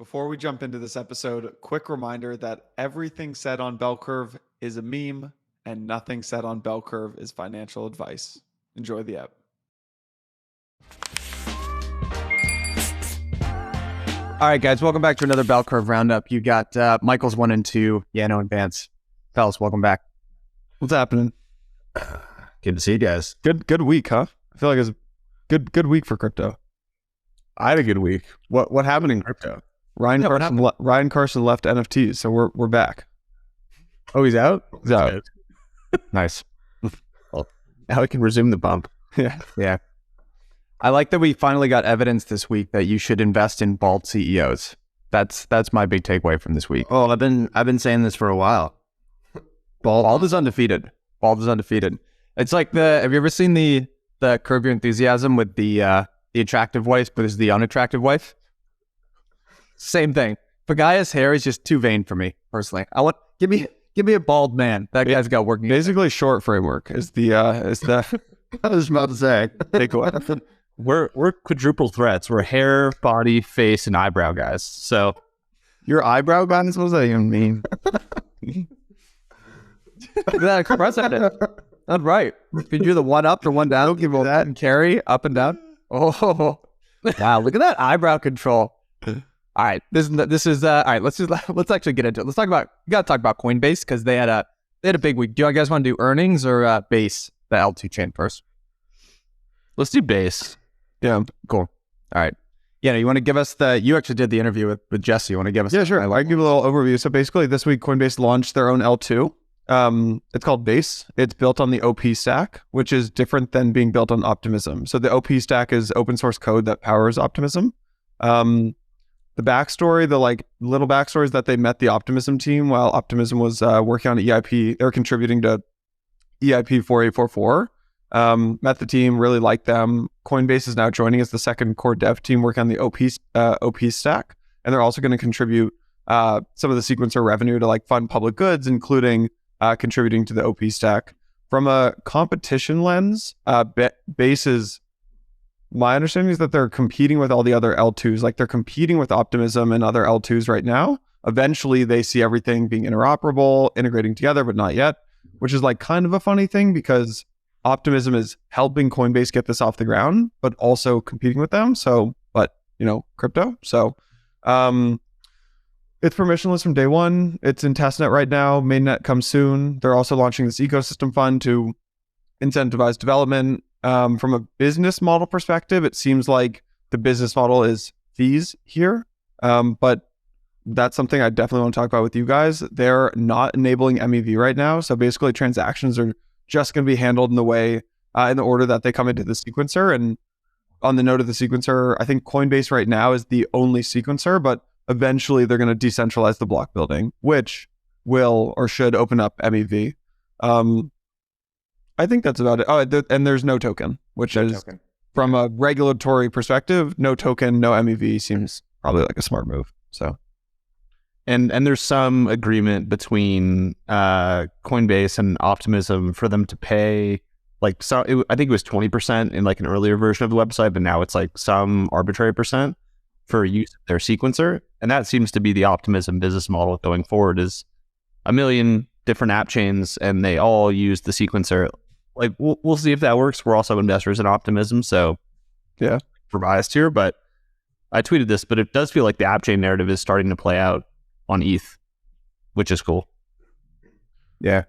Before we jump into this episode, quick reminder that everything said on Bell Curve is a meme and nothing said on Bell Curve is financial advice. Enjoy the app. All right, guys, welcome back to another Bell Curve Roundup. You got Michael's 1 and 2, Yano and Vance. Fellas, welcome back. What's happening? Good to see you guys. Good week, huh? I feel like it's a good week for crypto. I had a good week. What happened in crypto? Ryan Carson left NFTs, so we're back. Oh, he's out? He's out. Nice. Well, now we can resume the bump. Yeah. I like that we finally got evidence this week that you should invest in bald CEOs. That's my big takeaway from this week. Oh, I've been saying this for a while. Bald is undefeated. Bald is undefeated. It's like have you ever seen the Curb Your Enthusiasm with the attractive wife versus the unattractive wife? Same thing. If a guy has hair, is just too vain for me, personally. Give me a bald man. That guy's got working. Basically, short framework is the I was about to say. takeaway. We're quadruple threats. We're hair, body, face, and eyebrow guys. So Your eyebrow guys? What does that even mean? Look at that expressive. That's right. Could you do the one up or one down? Don't give that and carry up and down. Oh, wow! Look at that eyebrow control. All right, this is all right. Let's actually get into it. We got to talk about Coinbase because they had a big week. Do you guys want to do earnings or Base, the L2 chain first? let's do base. Yeah. Cool. All right. Yeah, you want to give us you actually did the interview with Jesse. You want to give us? Yeah, sure. I can give a little overview. So basically this week, Coinbase launched their own L2. It's called Base. It's built on the OP stack, which is different than being built on Optimism. So the OP stack is open source code that powers Optimism. The backstory, little backstory is that they met the Optimism team while Optimism was working on EIP. They're contributing to EIP 4844. Met the team, really liked them. Coinbase is now joining as the second core dev team working on the OP stack. And they're also going to contribute some of the sequencer revenue to fund public goods, including contributing to the OP stack. From a competition lens, Base is, my understanding is that they're competing with all the other L2s. They're competing with Optimism and other L2s right now. Eventually, they see everything being interoperable, integrating together, but not yet, which is kind of a funny thing because Optimism is helping Coinbase get this off the ground, but also competing with them. So, crypto. So, it's permissionless from day one. It's in testnet right now. Mainnet comes soon. They're also launching this ecosystem fund to incentivize development. From a business model perspective, it seems like the business model is fees here. But that's something I definitely want to talk about with you guys. They're not enabling MEV right now. So basically transactions are just going to be handled in the order that they come into the sequencer. And on the note of the sequencer, I think Coinbase right now is the only sequencer, but eventually they're going to decentralize the block building, which will or should open up MEV. I think that's about it. Oh, and there's no token, which is from a regulatory perspective, no token, no MEV seems probably like a smart move. So, and there's some agreement between Coinbase and Optimism for them to pay I think it was 20% in an earlier version of the website, but now it's some arbitrary percent for use of their sequencer. And that seems to be the Optimism business model going forward, is a million different app chains and they all use the sequencer. We'll see if that works. We're also investors in Optimism, so yeah, we're biased here. But I tweeted this, but it does feel like the app chain narrative is starting to play out on ETH, which is cool. Yeah.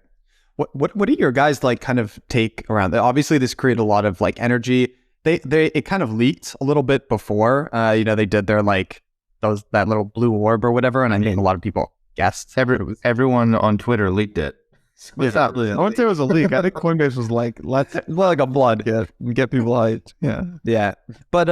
What are your guys kind of take around that? Obviously, this created a lot of energy. It kind of leaked a little bit before. They did their that little blue orb or whatever, and I think a lot of people guessed. Everyone on Twitter leaked it. I wouldn't say it was a leak. I think Coinbase was let's a blood get people hyped. Yeah. But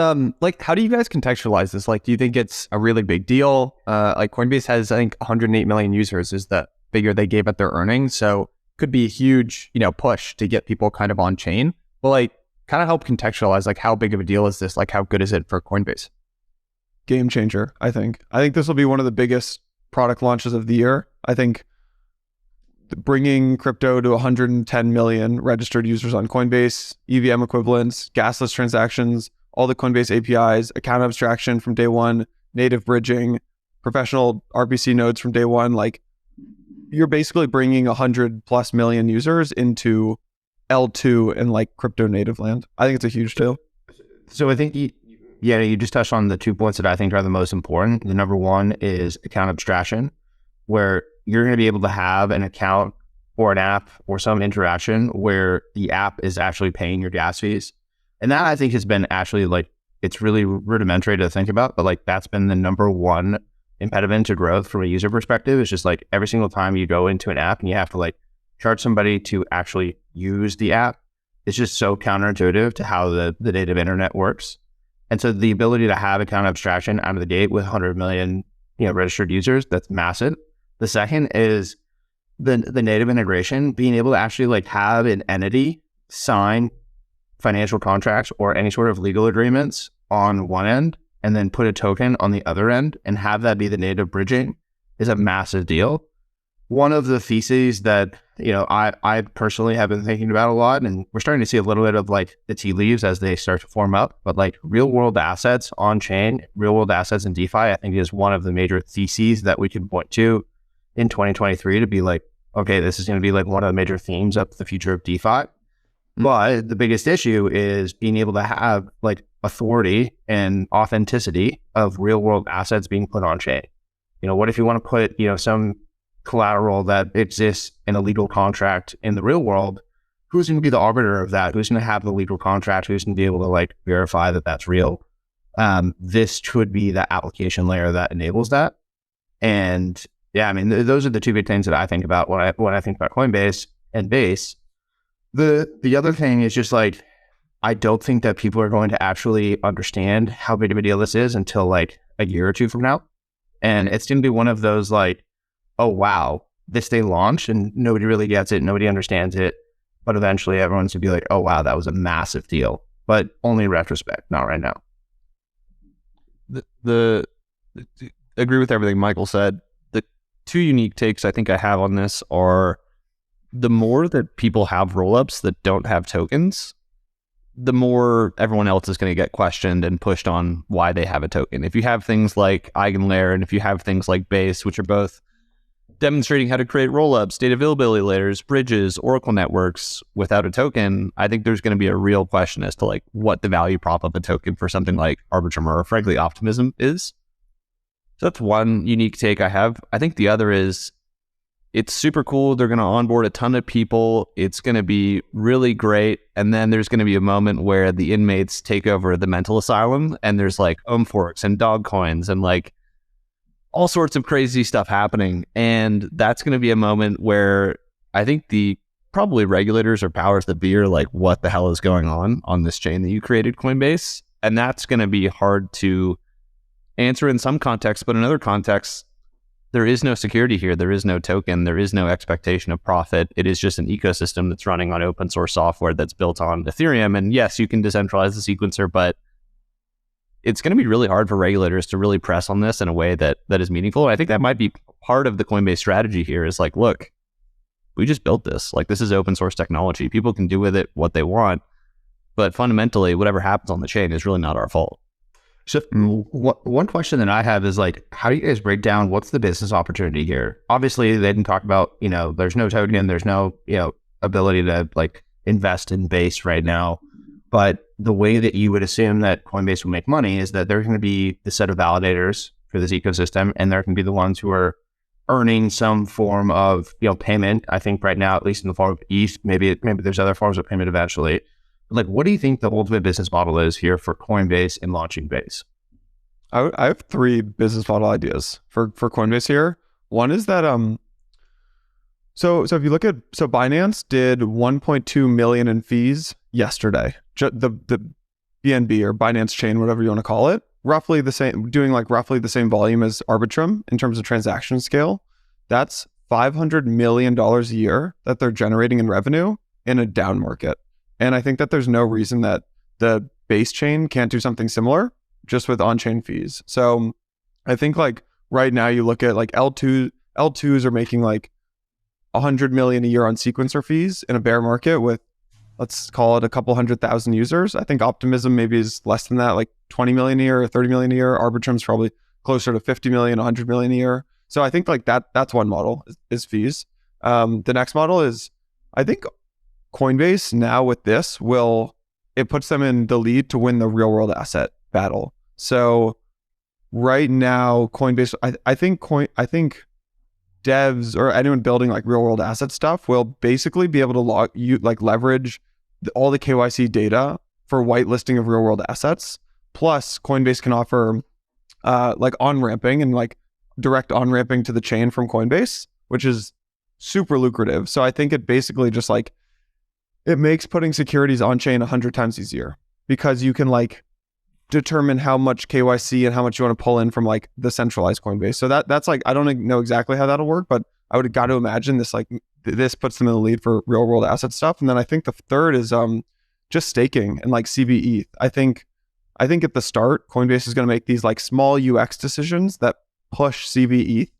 how do you guys contextualize this? Do you think it's a really big deal? Coinbase has, I think, 108 million users is the figure they gave at their earnings. So could be a huge, push to get people kind of on chain. Well, kind of help contextualize how big of a deal is this? How good is it for Coinbase? Game changer, I think. I think this will be one of the biggest product launches of the year. I think bringing crypto to 110 million registered users on Coinbase, EVM equivalents, gasless transactions, all the Coinbase APIs, account abstraction from day one, native bridging, professional RPC nodes from day one. Like you're basically bringing 100+ million users into L2 and like crypto native land. I think it's a huge deal. So I think you just touched on the 2 points that I think are the most important. The number one is account abstraction, where you're going to be able to have an account or an app or some interaction where the app is actually paying your gas fees. And that I think has been actually like, it's really rudimentary to think about, but like that's been the number one impediment to growth from a user perspective. It's just like every single time you go into an app and you have to like charge somebody to actually use the app, it's just so counterintuitive to how the native internet works. And so the ability to have account abstraction out of the gate with 100 million, registered users, that's massive. The second is the native integration, being able to actually like have an entity sign financial contracts or any sort of legal agreements on one end and then put a token on the other end and have that be the native bridging is a massive deal. One of the theses that, I personally have been thinking about a lot, and we're starting to see a little bit of like the tea leaves as they start to form up, but like real world assets on chain, real world assets in DeFi, I think is one of the major theses that we can point to in 2023 to be like, okay, this is going to be like one of the major themes of the future of DeFi. But the biggest issue is being able to have like authority and authenticity of real world assets being put on chain. What if you want to put, some collateral that exists in a legal contract in the real world? Who's going to be the arbiter of that? Who's going to have the legal contract? Who's going to be able to like verify that that's real? This could be the application layer that enables that. And yeah, I mean, those are the two big things that I think about when I think about Coinbase and Base. The other thing is just like, I don't think that people are going to actually understand how big of a deal this is until like a year or two from now. And it's going to be one of those like, oh, wow, this thing launched and nobody really gets it. Nobody understands it. But eventually everyone's going to be like, oh, wow, that was a massive deal. But only in retrospect, not right now. The agree with everything Michael said. The two unique takes I think I have on this are the more that people have rollups that don't have tokens, the more everyone else is going to get questioned and pushed on why they have a token. If you have things like Eigenlayer and if you have things like Base, which are both demonstrating how to create rollups, data availability layers, bridges, Oracle networks without a token, I think there's going to be a real question as to like what the value prop of a token for something like Arbitrum or frankly Optimism is. So that's one unique take I have. I think the other is it's super cool. They're going to onboard a ton of people. It's going to be really great. And then there's going to be a moment where the inmates take over the mental asylum and there's like forks and dog coins and like all sorts of crazy stuff happening. And that's going to be a moment where I think the probably regulators or powers that be are like, what the hell is going on this chain that you created, Coinbase? And that's going to be hard to answer in some contexts, but in other contexts, there is no security here. There is no token. There is no expectation of profit. It is just an ecosystem that's running on open source software that's built on Ethereum. And yes, you can decentralize the sequencer, but it's going to be really hard for regulators to really press on this in a way that is meaningful. And I think that might be part of the Coinbase strategy here is like, look, we just built this. Like, this is open source technology. People can do with it what they want. But fundamentally, whatever happens on the chain is really not our fault. So one question that I have is like, how do you guys break down what's the business opportunity here? Obviously, they didn't talk about, there's no token, there's no, ability to like invest in Base right now. But the way that you would assume that Coinbase will make money is that there's going to be the set of validators for this ecosystem, and they're going to be the ones who are earning some form of, payment. I think right now, at least in the form of ETH, maybe there's other forms of payment eventually. Like, what do you think the ultimate business model is here for Coinbase in launching Base? I have three business model ideas for Coinbase here. One is that so if you look at Binance did 1.2 million in fees yesterday. The BNB or Binance Chain, whatever you want to call it, roughly the same, doing like roughly the same volume as Arbitrum in terms of transaction scale. That's $500 million a year that they're generating in revenue in a down market. And I think that there's no reason that the Base chain can't do something similar just with on-chain fees. So I think like right now you look at like L2s are making like 100 million a year on sequencer fees in a bear market with, let's call it a couple 100,000 users. I think Optimism maybe is less than that, like 20 million a year or 30 million a year. Arbitrum's probably closer to 50 million, 100 million a year. So I think like that's one model is fees. The next model is, I think Coinbase now with this it puts them in the lead to win the real world asset battle. So right now, Coinbase, I think devs or anyone building like real world asset stuff will basically be able to leverage all the KYC data for whitelisting of real world assets. Plus, Coinbase can offer like on-ramping and like direct on-ramping to the chain from Coinbase, which is super lucrative. So I think it basically just like, it makes putting securities on chain 100 times easier, because you can like determine how much KYC and how much you want to pull in from like the centralized Coinbase. So that's like, I don't know exactly how that'll work, but I would have got to imagine this puts them in the lead for real world asset stuff. And then I think the third is just staking and like CBE. I think at the start, Coinbase is going to make these like small UX decisions that push CBE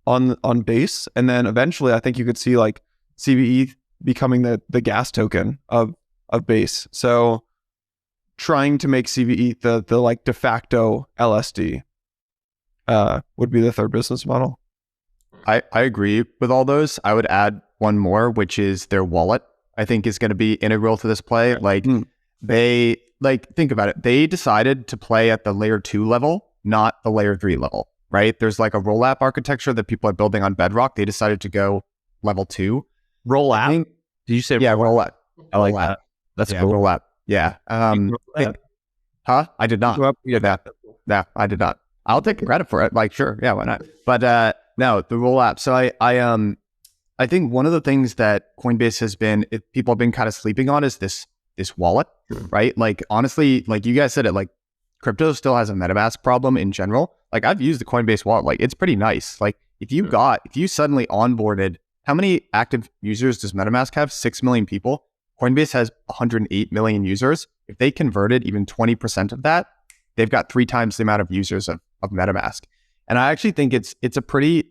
on Base. And then eventually I think you could see like CBE becoming the gas token of Base. So trying to make CBE the like de facto LSD would be the third business model. I agree with all those. I would add one more, which is their wallet. I think is going to be integral to this play. Like they think about it. They decided to play at the layer 2 level, not the layer 3 level, right? There's like a roll-up architecture that people are building on Bedrock. They decided to go level 2. Roll-up? Did you say roll-up? I like that. That's cool. Roll-up. Yeah. Huh? I did not. Yeah, I did not. I'll take credit for it. Like, sure. Yeah, why not? But no, the roll-up. So I think one of the things that Coinbase has been, people have been kind of sleeping on is this wallet, right? Like, honestly, like you guys said it, like crypto still has a MetaMask problem in general. Like I've used the Coinbase wallet, like it's pretty nice. Like if you suddenly onboarded, how many active users does MetaMask have? 6 million people. Coinbase has 108 million users. If they converted even 20% of that, they've got 3 times the amount of users of MetaMask. And I actually think it's a pretty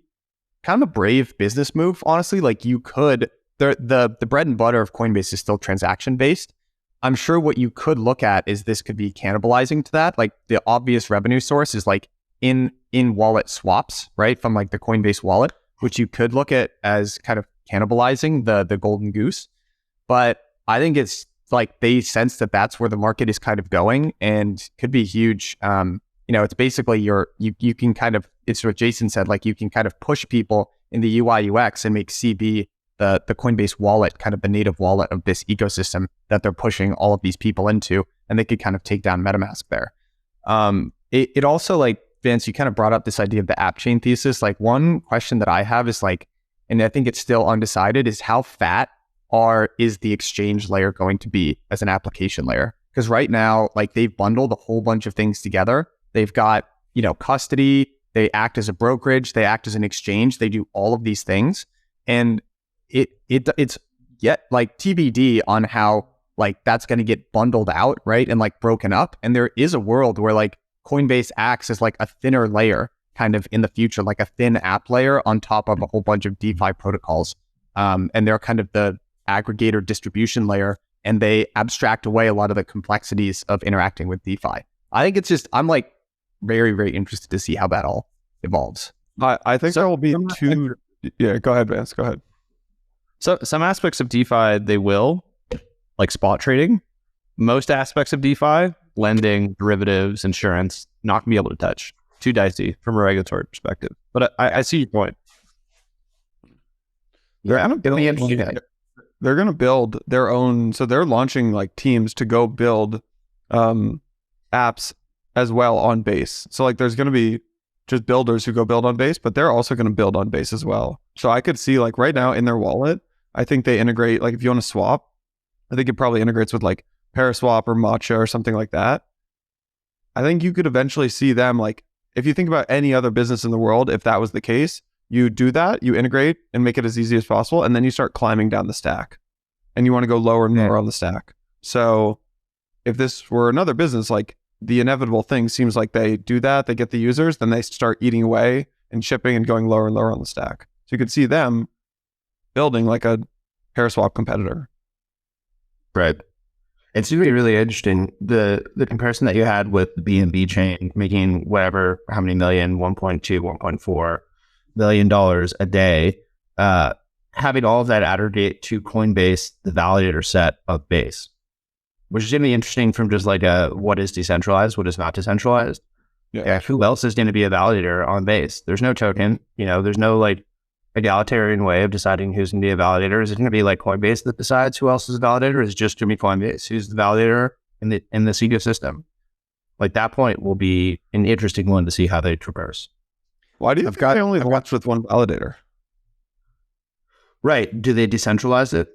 kind of a brave business move, honestly. Like you could, the bread and butter of Coinbase is still transaction based. I'm sure what you could look at is this could be cannibalizing to that. Like the obvious revenue source is like in wallet swaps, right? From like the Coinbase wallet, which you could look at as kind of cannibalizing the golden goose. But I think it's like they sense that that's where the market is kind of going and could be huge. It's basically you can kind of, it's what Jason said, like you can kind of push people in the UI UX and make CB the Coinbase wallet, kind of the native wallet of this ecosystem that they're pushing all of these people into, and they could kind of take down MetaMask there. It also, like, Vance, you kind of brought up this idea of the app chain thesis. Like one question that I have is like, and I think it's still undecided, is how fat is the exchange layer going to be as an application layer? Because right now, like they've bundled a whole bunch of things together. They've got, custody, they act as a brokerage, they act as an exchange, they do all of these things. And it's yet like TBD on how like that's going to get bundled out, right? And like broken up. And there is a world where like Coinbase acts as like a thinner layer kind of in the future, like a thin app layer on top of a whole bunch of DeFi protocols. And they're kind of the aggregator distribution layer, and they abstract away a lot of the complexities of interacting with DeFi. I think it's just, I'm like very, very interested to see how that all evolves. I think there will be two. Yeah, go ahead, Vance. Go ahead. So some aspects of DeFi, they will, like spot trading. Most aspects of DeFi, lending, derivatives, insurance, not going to be able to touch. Too dicey from a regulatory perspective. But I see your point. They're going to build their own. So they're launching like teams to go build apps as well on Base. So like there's going to be just builders who go build on Base, but they're also going to build on Base as well. So I could see like right now in their wallet, I think they integrate, like if you want to swap, I think it probably integrates with like Paraswap or Matcha or something like that. I think you could eventually see them, like if you think about any other business in the world, if that was the case, you do that, you integrate and make it as easy as possible, and then you start climbing down the stack and you want to go lower and lower on the stack. So if this were another business, like the inevitable thing seems like they do that, they get the users, then they start eating away and shipping and going lower and lower on the stack. So you could see them building like a Paraswap competitor. Right. It's really, really interesting. The comparison that you had with the BNB chain making whatever, how many million, 1.2, $1.4 million a day, having all of that aggregate to Coinbase, the validator set of Base, which is going to be interesting from just like what is decentralized, what is not decentralized. Yeah. Who else is going to be a validator on Base? There's no token, there's no like egalitarian way of deciding who's going to be a validator. Is it going to be like Coinbase that decides who else is a validator? Is it just going to be Coinbase who's the validator in this ecosystem? Like that point will be an interesting one to see how they traverse. Why do you think they only launch with one validator? Right. Do they decentralize it?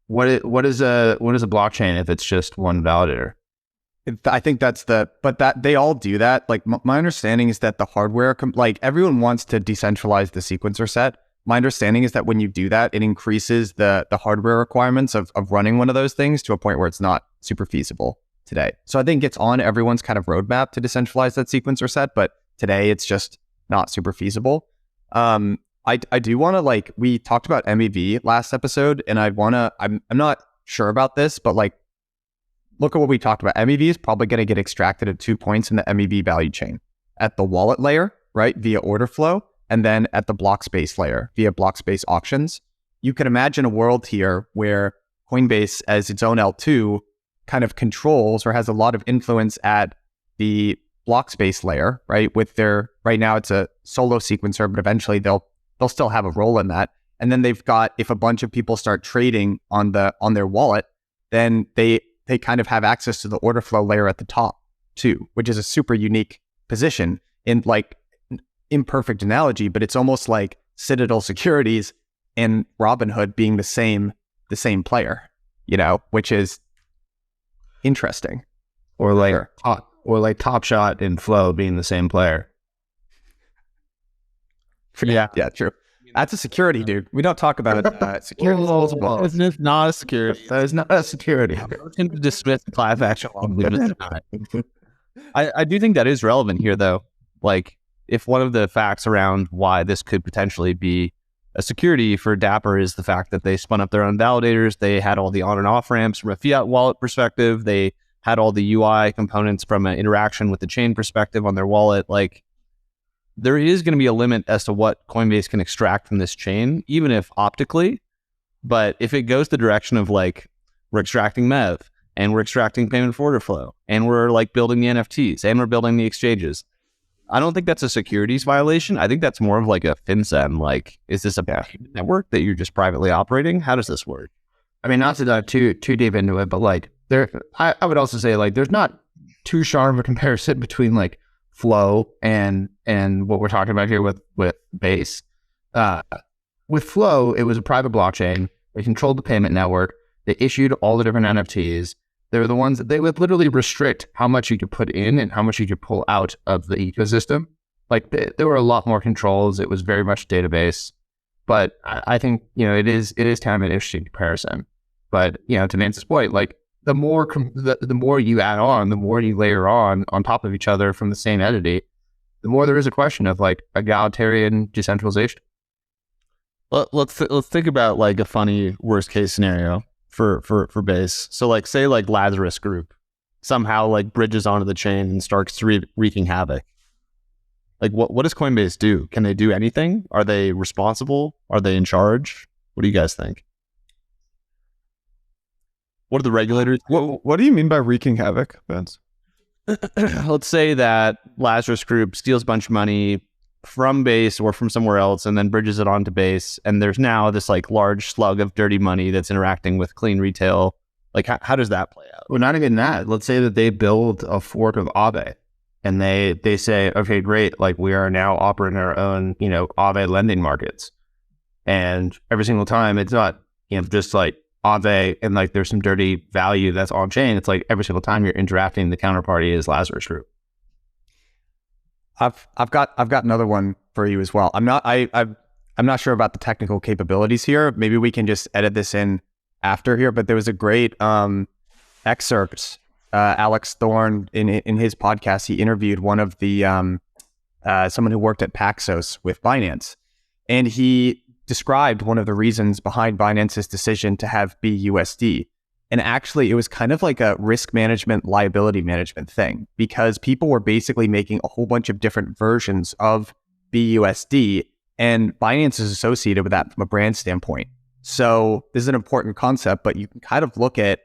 What is a blockchain if it's just one validator? I think but that they all do that. Like my understanding is that the hardware, like everyone wants to decentralize the sequencer set. My understanding is that when you do that, it increases the hardware requirements of running one of those things to a point where it's not super feasible today. So I think it's on everyone's kind of roadmap to decentralize that sequencer set, but today it's just not super feasible. I do want to we talked about MEV last episode, and I'm not sure about this, but like, look at what we talked about. MEV is probably going to get extracted at 2 points in the MEV value chain. At the wallet layer, right, via order flow, and then at the block space layer via block space auctions. You can imagine a world here where Coinbase as its own L2 kind of controls or has a lot of influence at the block space layer, right? Right now it's a solo sequencer, but eventually they'll still have a role in that. And then they've got, if a bunch of people start trading on their wallet, then they kind of have access to the order flow layer at the top too, which is a super unique position in like imperfect analogy, but it's almost like Citadel Securities and Robinhood being the same player, which is interesting. Or like Top Shot and Flow being the same player. Yeah, true. That's a security, dude. We don't talk about security. It's not a security. That is not a security. I'm going to dismiss the class action. I do think that is relevant here, though. Like, if one of the facts around why this could potentially be a security for Dapper is the fact that they spun up their own validators, they had all the on and off ramps from a fiat wallet perspective, they had all the UI components from an interaction with the chain perspective on their wallet, like, there is going to be a limit as to what Coinbase can extract from this chain, even if optically. But if it goes the direction of like, we're extracting MEV, and we're extracting payment for order flow, and we're like building the NFTs, and we're building the exchanges, I don't think that's a securities violation. I think that's more of like a FinCEN. Like, is this a payment network that you're just privately operating? How does this work? I mean, not to dive too deep into it, but like I would also say like there's not too sharp of a comparison between like Flow and what we're talking about here with Base. With Flow, it was a private blockchain. They controlled the payment network. They issued all the different NFTs. They were the ones that they would literally restrict how much you could put in and how much you could pull out of the ecosystem. Like there were a lot more controls. It was very much a database. But I think it is kind of an interesting comparison. But to Nance's point, like the more you add on, the more you layer on top of each other from the same entity, the more there is a question of like egalitarian decentralization. Let's think about like a funny worst case scenario for Base. So like say like Lazarus Group somehow like bridges onto the chain and starts wreaking havoc. Like what does Coinbase do? Can they do anything? Are they responsible? Are they in charge? What do you guys think? What are the regulators? What do you mean by wreaking havoc, Vince? Let's say that Lazarus Group steals a bunch of money from Base or from somewhere else and then bridges it onto Base, and there's now this like large slug of dirty money that's interacting with clean retail. Like how does that play out? Well, not even that. Let's say that they build a fork of Aave and they say, okay, great, like we are now operating our own, Aave lending markets. And every single time it's not, just like Aave and like there's some dirty value that's on chain. It's like every single time you're interacting, the counterparty is Lazarus Group. I've got another one for you as well. I'm not sure about the technical capabilities here. Maybe we can just edit this in after here. But there was a great excerpt. Alex Thorne in his podcast, he interviewed one of the someone who worked at Paxos with Binance, and he described one of the reasons behind Binance's decision to have BUSD. And actually, it was kind of like a risk management, liability management thing, because people were basically making a whole bunch of different versions of BUSD, and Binance is associated with that from a brand standpoint. So this is an important concept, but you can kind of look at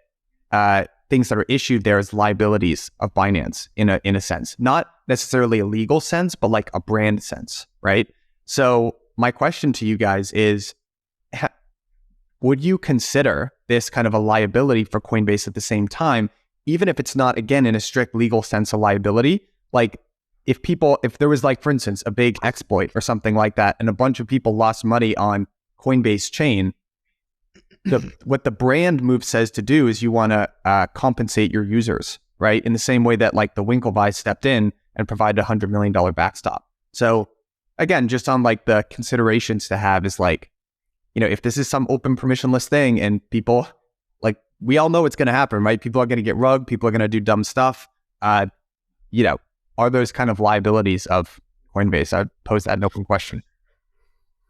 things that are issued there as liabilities of Binance in a sense, not necessarily a legal sense, but like a brand sense, right? So my question to you guys is, would you consider this kind of a liability for Coinbase at the same time, even if it's not, again, in a strict legal sense, a liability? Like if there was like, for instance, a big exploit or something like that, and a bunch of people lost money on Coinbase chain, what the brand move says to do is you want to compensate your users, right? In the same way that like the Winklevi stepped in and provided $100 million backstop. So again, just on like the considerations to have is like, if this is some open permissionless thing and people, like, we all know it's going to happen, right? People are going to get rugged. People are going to do dumb stuff. Are those kind of liabilities of Coinbase? I'd pose that an open question.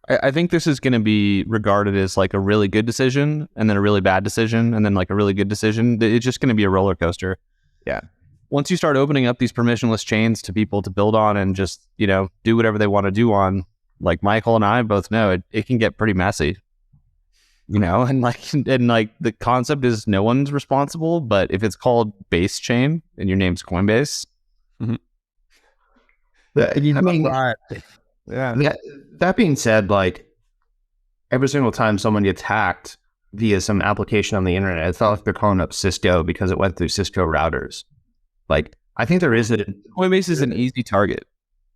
I think this is going to be regarded as like a really good decision and then a really bad decision and then like a really good decision. It's just going to be a roller coaster. Yeah. Once you start opening up these permissionless chains to people to build on and just, do whatever they want to do on, like Michael and I both know, it can get pretty messy, and the concept is no one's responsible, but if it's called base chain and your name's Coinbase. Mm-hmm. That being said, like every single time someone gets hacked via some application on the internet, it's not like they're calling up Cisco because it went through Cisco routers. Like I think there is Coinbase is an easy target.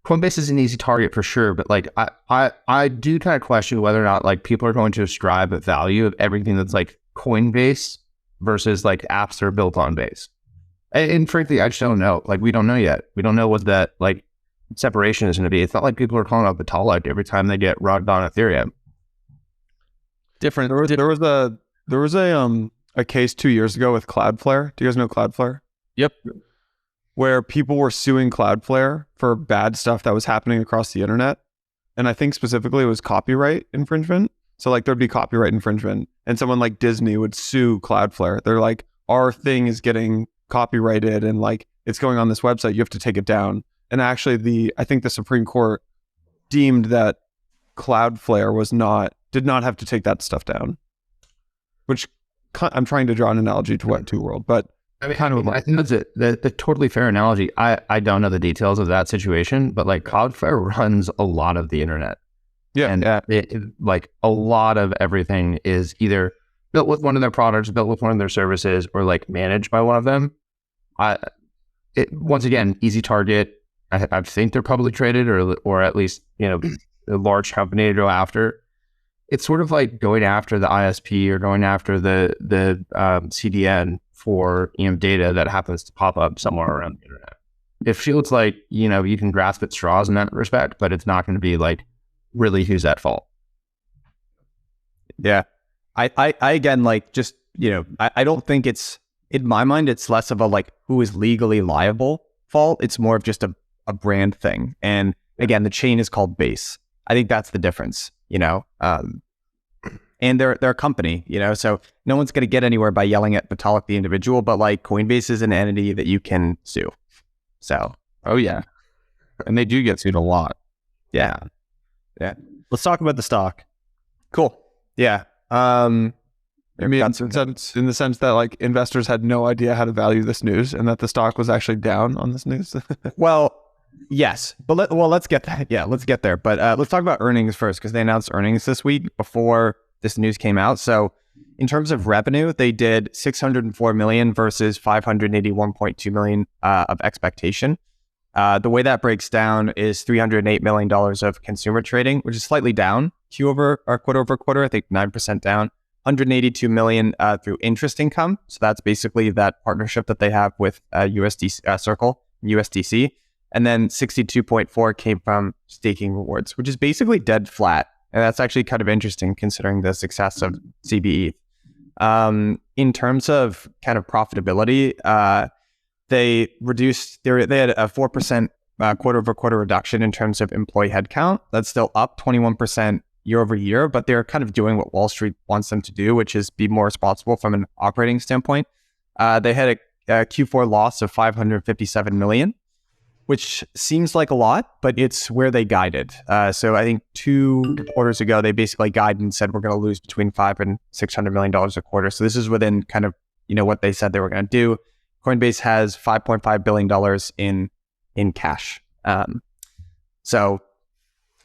Coinbase is an easy target for sure, but like I do kind of question whether or not like people are going to ascribe a value of everything that's like Coinbase versus like apps that are built on Base. And frankly, I just don't know. Like we don't know yet. We don't know what that like separation is going to be. It's not like people are calling up Vitalik every time they get rugged on Ethereum. Different. There was a case 2 years ago with Cloudflare. Do you guys know Cloudflare? Yep. Where people were suing Cloudflare for bad stuff that was happening across the internet. And I think specifically it was copyright infringement. So like there'd be copyright infringement and someone like Disney would sue Cloudflare. They're like, our thing is getting copyrighted and like it's going on this website, you have to take it down. And actually I think the Supreme Court deemed that Cloudflare did not have to take that stuff down. Which I'm trying to draw an analogy to Web2 world, but I think that's the totally fair analogy. I don't know the details of that situation, but like Cloudflare runs a lot of the internet. Yeah. And like a lot of everything is either built with one of their products, built with one of their services, or like managed by one of them. Once again, easy target. I think they're publicly traded or at least, a large company to go after. It's sort of like going after the ISP or going after the CDN for data that happens to pop up somewhere around the internet. It feels like you can grasp at straws in that respect, but it's not going to be like really who's at fault. Yeah, I again like just I don't think it's, in my mind, it's less of a like who is legally liable fault. It's more of just a brand thing. And again, the chain is called Base. I think that's the difference. And they're a company, so no one's going to get anywhere by yelling at Vitalik the individual, but like Coinbase is an entity that you can sue. So, oh yeah. And they do get sued a lot. Yeah. Let's talk about the stock. Cool. Yeah. In the sense that like investors had no idea how to value this news and that the stock was actually down on this news. Well, yes, but let's get that. Yeah, let's get there. But let's talk about earnings first, because they announced earnings this week before this news came out. So in terms of revenue, they did 604 million versus 581.2 million of expectation. The way that breaks down is $308 million of consumer trading, which is slightly down quarter over quarter, I think 9% down. 182 million through interest income. So that's basically that partnership that they have with USD Circle, USDC. And then 62.4 came from staking rewards, which is basically dead flat. And that's actually kind of interesting considering the success of CBE. In terms of kind of profitability, they had a 4% quarter over quarter reduction in terms of employee headcount. That's still up 21% year over year, but they're kind of doing what Wall Street wants them to do, which is be more responsible from an operating standpoint. They had a Q4 loss of 557 million, which seems like a lot, but it's where they guided. So I think 2 quarters ago, they basically guided and said, we're going to lose between $500 and $600 million a quarter. So this is within kind of, what they said they were going to do. Coinbase has $5.5 billion in cash. So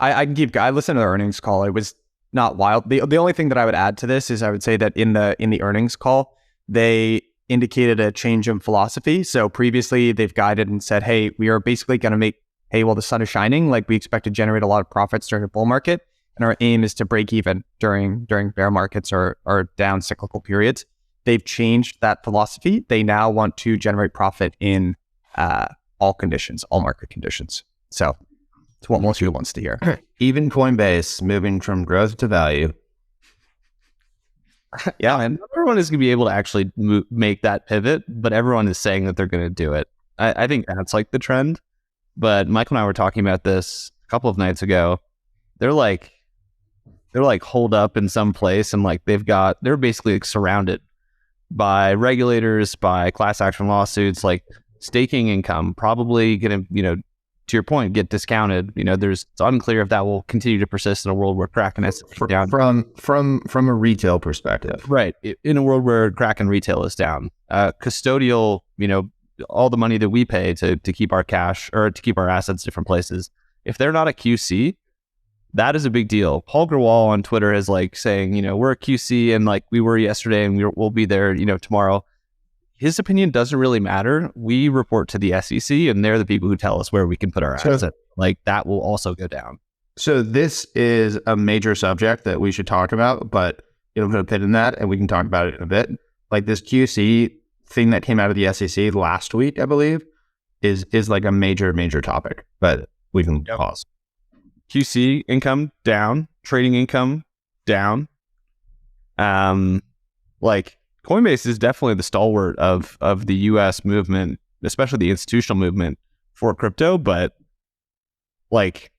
I listened to the earnings call. It was not wild. The only thing that I would add to this is I would say that in the earnings call, they indicated a change in philosophy. So previously they've guided and said, hey, we are basically going to make hay while the sun is shining. Like we expect to generate a lot of profits during a bull market. And our aim is to break even during bear markets or down cyclical periods. They've changed that philosophy. They now want to generate profit in all conditions, all market conditions. So it's what most people wants to hear. Even Coinbase moving from growth to value. Yeah, and everyone is going to be able to actually make that pivot, but everyone is saying that they're going to do it. I think that's like the trend. But Michael and I were talking about this a couple of nights ago. They're like holed up in some place, and like they're basically like surrounded by regulators, by class action lawsuits, like staking income probably going to, to your point, get discounted. It's unclear if that will continue to persist in a world where Kraken is down. From a retail perspective. Right. In a world where Kraken retail is down. Custodial, all the money that we pay to keep our cash or to keep our assets different places, if they're not a QC, that is a big deal. Paul Grewal on Twitter is like saying, we're a QC and like we were yesterday and we'll be there, tomorrow. His opinion doesn't really matter. We report to the SEC and they're the people who tell us where we can put our assets. Like that will also go down. So this is a major subject that we should talk about, but put a pin in that and we can talk about it in a bit. Like this QC thing that came out of the SEC last week, I believe, is like a major topic, but we can pause. QC income down, trading income down. Like Coinbase is definitely the stalwart of the US movement, especially the institutional movement for crypto. But like,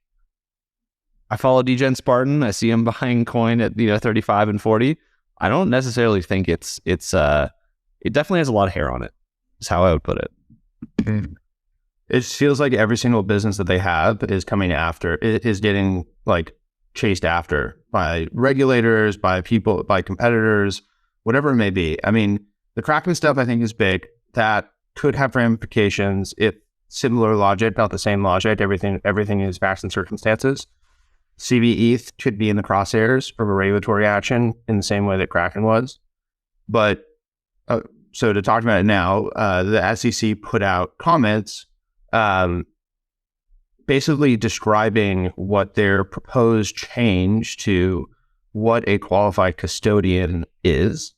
I follow DGen Spartan. I see him buying coin at 35 and 40. I don't necessarily think it definitely has a lot of hair on it. Is how I would put it. It feels like every single business that they have is coming after. It is getting like chased after by regulators, by people, by competitors. Whatever it may be. I mean, the Kraken stuff I think is big. That could have ramifications if similar logic, not the same logic. Everything is facts and circumstances. CBETH could be in the crosshairs from a regulatory action in the same way that Kraken was. But so to talk about it now, the SEC put out comments basically describing what their proposed change to what a qualified custodian is.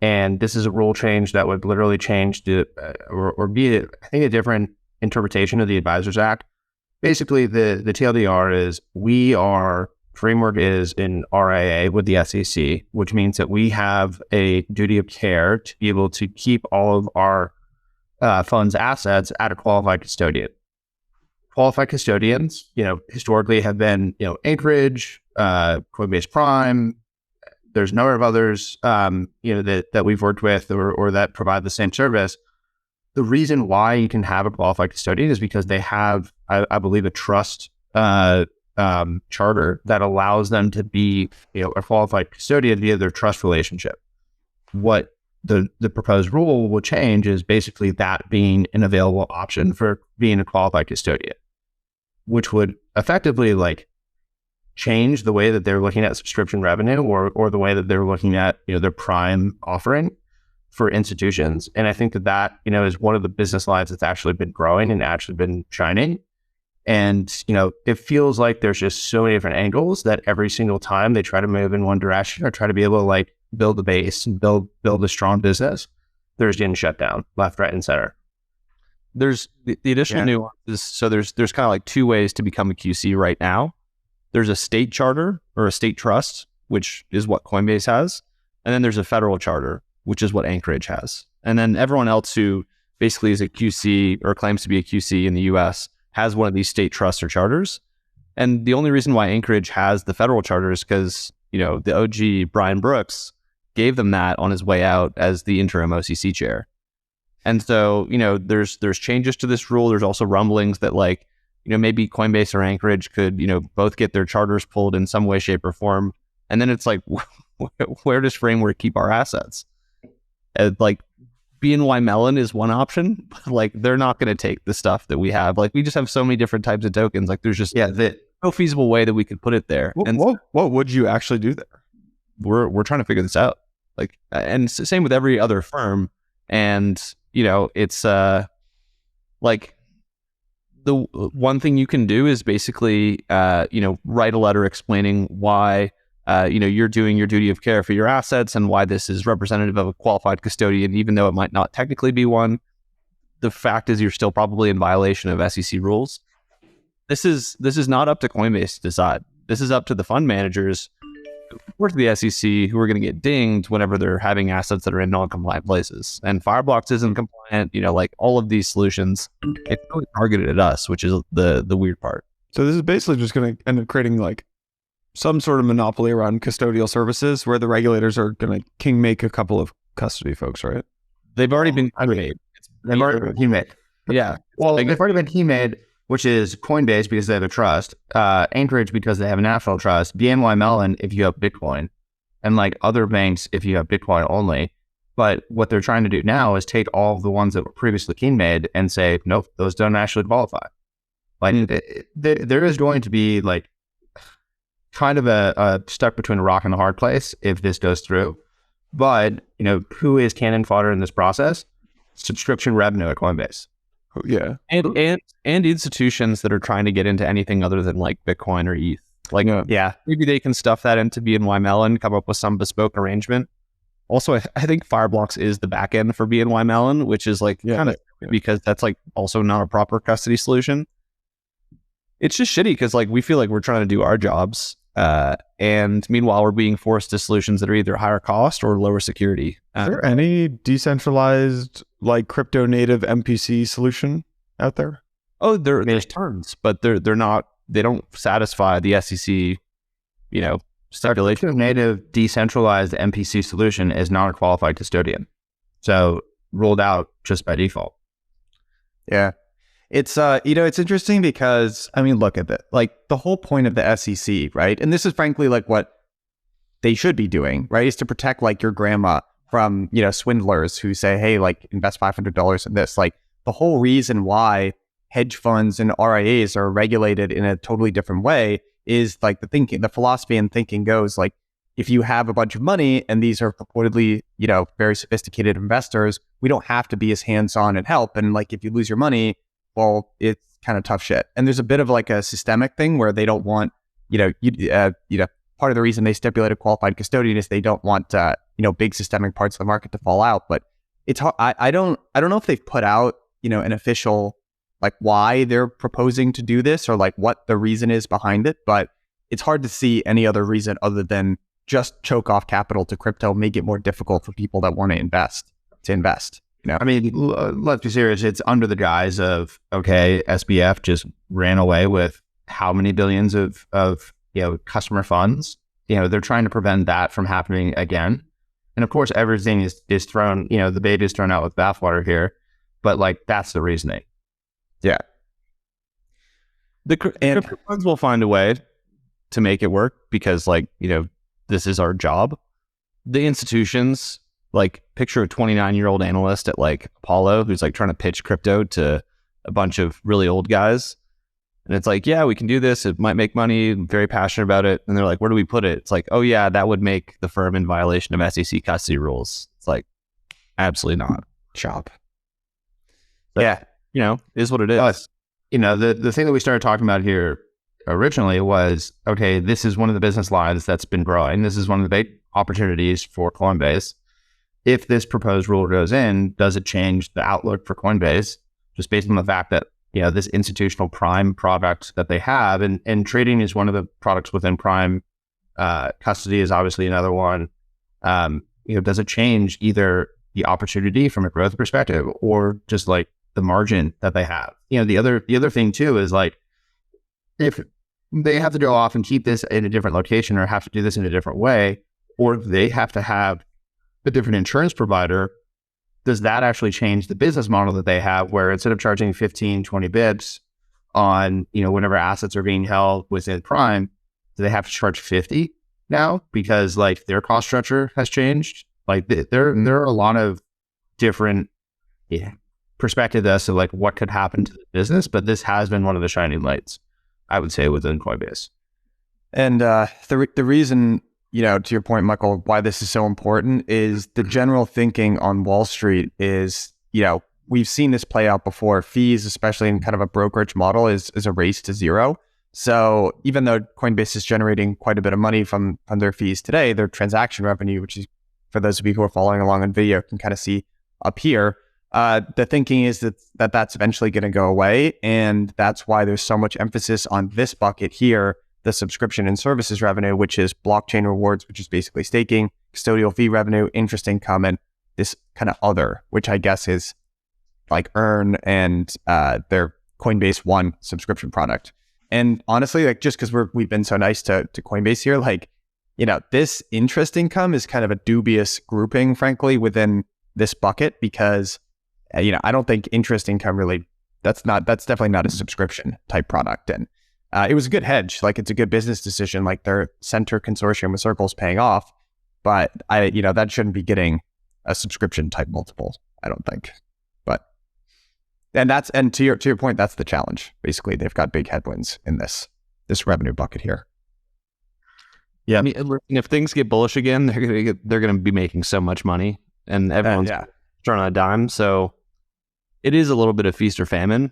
And this is a rule change that would literally change or be, I think, a different interpretation of the Advisors Act. Basically, the TLDR is our framework is in RIA with the SEC, which means that we have a duty of care to be able to keep all of our funds assets at a qualified custodian. Qualified custodians, historically have been, Anchorage, Coinbase Prime. There's a number of others, that we've worked with or that provide the same service. The reason why you can have a qualified custodian is because they have, I believe, a trust charter that allows them to be, a qualified custodian via their trust relationship. What the proposed rule will change is basically that being an available option for being a qualified custodian, which would effectively change the way that they're looking at subscription revenue or the way that they're looking at, their prime offering for institutions. And I think that is one of the business lines that's actually been growing and actually been shining. And, it feels like there's just so many different angles that every single time they try to move in one direction or try to be able to build a base and build a strong business, they're just getting shut down left, right, and center. There's the additional nuances. So there's kind of two ways to become a QC right now. There's a state charter or a state trust, which is what Coinbase has. And then there's a federal charter, which is what Anchorage has. And then everyone else who basically is a QC or claims to be a QC in the US has one of these state trusts or charters. And the only reason why Anchorage has the federal charter is because, the OG Brian Brooks gave them that on his way out as the interim OCC chair. And so, there's changes to this rule. There's also rumblings that maybe Coinbase or Anchorage could, both get their charters pulled in some way, shape, or form. And then it's like, where does Framework keep our assets? BNY Mellon is one option, but they're not going to take the stuff that we have. We just have so many different types of tokens. There's just no feasible way that we could put it there. What would you actually do there? We're trying to figure this out. And same with every other firm. And it's the one thing you can do is basically write a letter explaining why you're doing your duty of care for your assets and why this is representative of a qualified custodian, even though it might not technically be one. The fact is you're still probably in violation of SEC rules. This is not up to Coinbase to decide. This is up to the fund managers who report to the SEC, who are going to get dinged whenever they're having assets that are in non-compliant places. And Fireblocks isn't compliant. All of these solutions, it's really targeted at us, which is the weird part. So this is basically just going to end up creating some sort of monopoly around custodial services, where the regulators are going to king-make a couple of custody folks, right? They've already been king-made. They've already been king-made. Yeah. Well, they've already been king-made, which is Coinbase because they have a trust, Anchorage because they have a national trust, BNY Mellon if you have Bitcoin, and other banks if you have Bitcoin only. But what they're trying to do now is take all of the ones that were previously king-made and say, nope, those don't actually qualify. There is going to be kind of a stuck between a rock and a hard place if this goes through. But, who is cannon fodder in this process? Subscription revenue at Coinbase. Yeah. And institutions that are trying to get into anything other than Bitcoin or ETH. Maybe they can stuff that into BNY Mellon, come up with some bespoke arrangement. Also, I think Fireblocks is the backend for BNY Mellon, which is because that's also not a proper custody solution. It's just shitty because we feel like we're trying to do our jobs. And meanwhile, we're being forced to solutions that are either higher cost or lower security. Is there any decentralized, crypto native MPC solution out there? Oh, there's tons, but they're not. They don't satisfy the SEC, stipulation. Crypto native decentralized MPC solution is not a qualified custodian, so ruled out just by default. Yeah. It's, it's interesting because, look at it. The whole point of the SEC, right? And this is frankly what they should be doing, right? Is to protect your grandma from, swindlers who say, hey, invest $500 in this. The whole reason why hedge funds and RIAs are regulated in a totally different way is the philosophy and thinking goes if you have a bunch of money and these are purportedly, very sophisticated investors, we don't have to be as hands-on and help. And if you lose your money, well, it's kind of tough shit. And there's a bit of a systemic thing where they don't want, part of the reason they stipulate a qualified custodian is they don't want, big systemic parts of the market to fall out. But it's hard. I don't know if they've put out, an official, why they're proposing to do this or what the reason is behind it. But it's hard to see any other reason other than just choke off capital to crypto, make it more difficult for people that want to invest. Let's be serious. It's under the guise of, SBF just ran away with how many billions of customer funds. They're trying to prevent that from happening again. And of course, everything is thrown, the baby is thrown out with bathwater here. But that's the reasoning. Yeah. The crypto funds will find a way to make it work because this is our job. The institutions, picture a 29-year-old analyst at Apollo who's trying to pitch crypto to a bunch of really old guys. And it's yeah, we can do this. It might make money. I'm very passionate about it. And they're where do we put it? It's oh yeah, that would make the firm in violation of SEC custody rules. It's absolutely not. Chop. But, is what it is. The thing that we started talking about here originally was, this is one of the business lines that's been growing. This is one of the big opportunities for Coinbase. If this proposed rule goes in, does it change the outlook for Coinbase just based on the fact that, this institutional Prime product that they have and trading is one of the products within Prime, custody is obviously another one. Does it change either the opportunity from a growth perspective or just the margin that they have? The other thing too is if they have to go off and keep this in a different location or have to do this in a different way, or they have to have a different insurance provider, does that actually change the business model that they have, where instead of charging 15, 20 bips on, whenever assets are being held within Prime, do they have to charge 50 now because like their cost structure has changed? Like there are a lot of different perspectives as to like what could happen to the business, but this has been one of the shining lights, I would say, within Coinbase. And the reason, to your point, Michael, why this is so important is the general thinking on Wall Street is, we've seen this play out before. Fees, especially in kind of a brokerage model, is a race to zero. So even though Coinbase is generating quite a bit of money from their fees today, their transaction revenue, which is, for those of you who are following along on video, can kind of see up here. The thinking is that that's eventually going to go away. And that's why there's so much emphasis on this bucket here, the subscription and services revenue, which is blockchain rewards, which is basically staking, custodial fee revenue, interest income, and this kind of other, which I guess is like Earn and their Coinbase One subscription product. And honestly, like just because we've been so nice to Coinbase here, like, this interest income is kind of a dubious grouping, frankly, within this bucket because, I don't think interest income really, that's definitely not a subscription type product. And it was a good hedge. Like it's a good business decision. Like their center consortium with Circle's paying off, but that shouldn't be getting a subscription type multiple, I don't think. But, and to your point, that's the challenge. Basically, they've got big headwinds in this revenue bucket here. Yeah, I mean, if things get bullish again, they're gonna be making so much money, and everyone's turning on a dime. So it is a little bit of feast or famine.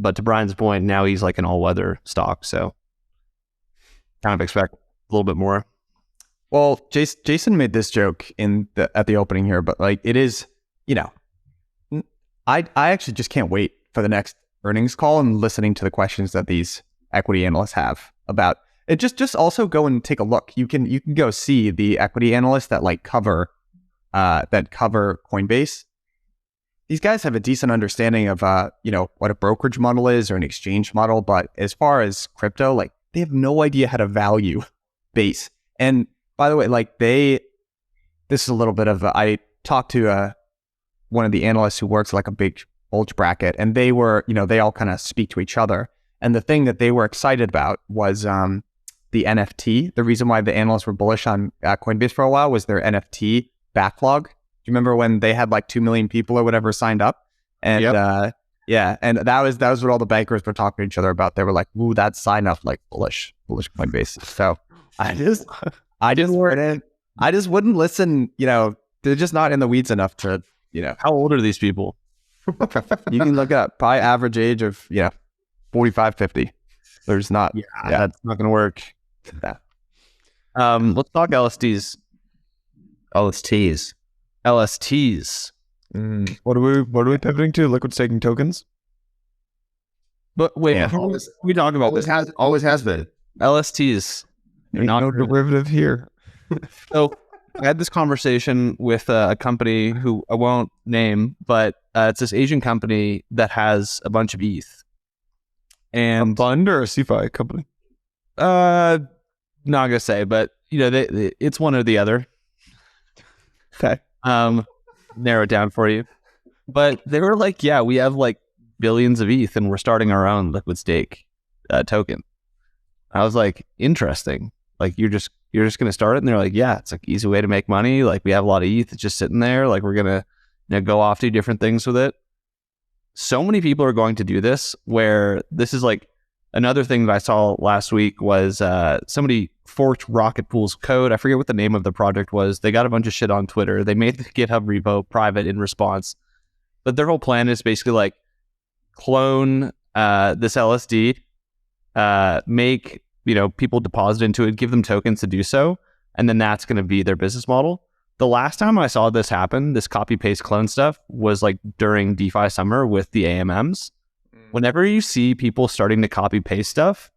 But to Brian's point, now he's like an all-weather stock, so kind of expect a little bit more. Well, Jason made this joke at the opening here, but like it is, I actually just can't wait for the next earnings call and listening to the questions that these equity analysts have about it. Just also go and take a look. You can go see the equity analysts that like cover Coinbase. These guys have a decent understanding of what a brokerage model is or an exchange model, but as far as crypto, like they have no idea how to value Base. And by the way, like this is a little bit of I talked to one of the analysts who works like a big bulge bracket, and they were, they all kind of speak to each other. And the thing that they were excited about was the NFT. The reason why the analysts were bullish on Coinbase for a while was their NFT backlog. Do you remember when they had like 2 million people or whatever signed up? And and that was what all the bankers were talking to each other about. They were like, "Ooh, that sign up like bullish Coinbase." So I just wouldn't listen. They're just not in the weeds enough to. How old are these people? You can look up probably average age of 45, 50. There's not. That's not going to work. Let's talk LSTs. What are we pivoting to? Liquid staking tokens? But wait, we talk about this. Always has been. LSTs. Ain't no derivative here. So I had this conversation with a company who I won't name, but it's this Asian company that has a bunch of ETH. And a fund or a CeFi company? Not gonna say, but it's one or the other. Okay. Narrow it down for you. But they were like, yeah, we have like billions of ETH and we're starting our own liquid stake token. I was like, interesting. Like you're just gonna start it? And they're like, yeah, it's like easy way to make money. Like we have a lot of ETH, it's just sitting there. Like we're gonna go off to different things with it. So many people are going to do this, where this is like another thing that I saw last week was somebody forked Rocket Pool's code. I forget what the name of the project was. They got a bunch of shit on Twitter. They made the GitHub repo private in response. But their whole plan is basically like clone this LSD, make people deposit into it, give them tokens to do so, and then that's going to be their business model. The last time I saw this happen, this copy paste clone stuff, was like during DeFi summer with the AMMs. Whenever you see people starting to copy paste stuff,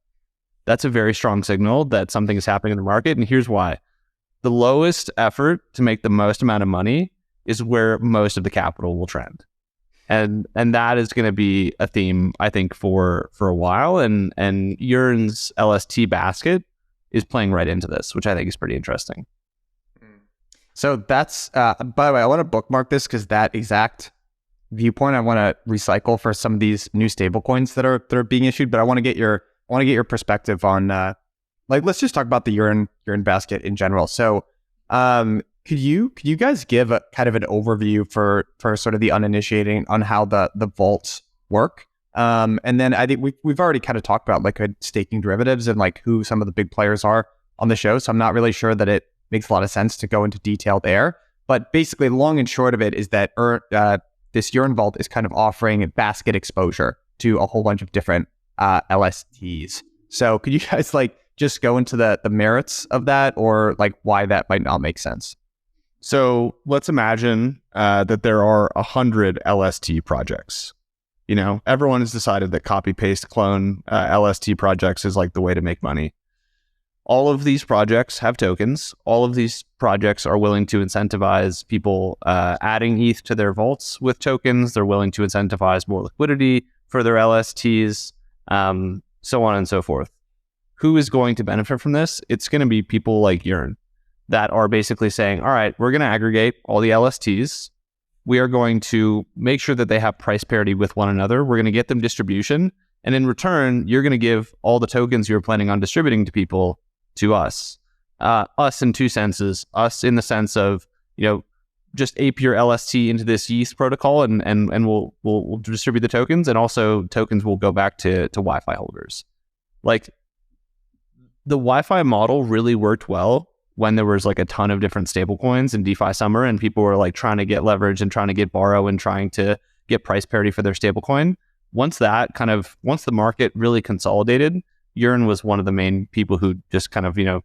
that's a very strong signal that something is happening in the market. And here's why. The lowest effort to make the most amount of money is where most of the capital will trend. And that is going to be a theme, I think, for a while. And Yearn's LST basket is playing right into this, which I think is pretty interesting. So that's, by the way, I want to bookmark this because that exact viewpoint I want to recycle for some of these new stablecoins that are being issued. But I want to get your perspective on, let's just talk about the Yearn basket in general. So, could you guys give a kind of an overview for sort of the uninitiated on how the vaults work? And then I think we've already kind of talked about like staking derivatives and like who some of the big players are on the show. So I'm not really sure that it makes a lot of sense to go into detail there. But basically, long and short of it is that this Yearn vault is kind of offering basket exposure to a whole bunch of different LSTs. So could you guys like just go into the merits of that, or like why that might not make sense? So let's imagine that there are 100 LST projects. You know, everyone has decided that copy, paste, clone LST projects is like the way to make money. All of these projects have tokens. All of these projects are willing to incentivize people adding ETH to their vaults with tokens. They're willing to incentivize more liquidity for their LSTs, so on and so forth. Who is going to benefit from this? It's going to be people like Yearn that are basically saying, all right, we're going to aggregate all the LSTs. We are going to make sure that they have price parity with one another. We're going to get them distribution. And in return, you're going to give all the tokens you're planning on distributing to people to us. Us in two senses. Us in the sense of, you know, just ape your LST into this ETH protocol and we'll distribute the tokens, and also tokens will go back to Wi-Fi holders. Like, the Wi-Fi model really worked well when there was like a ton of different stablecoins in DeFi summer and people were like trying to get leverage and trying to get borrow and trying to get price parity for their stablecoin. Once the market really consolidated, Yearn was one of the main people who just kind of, you know,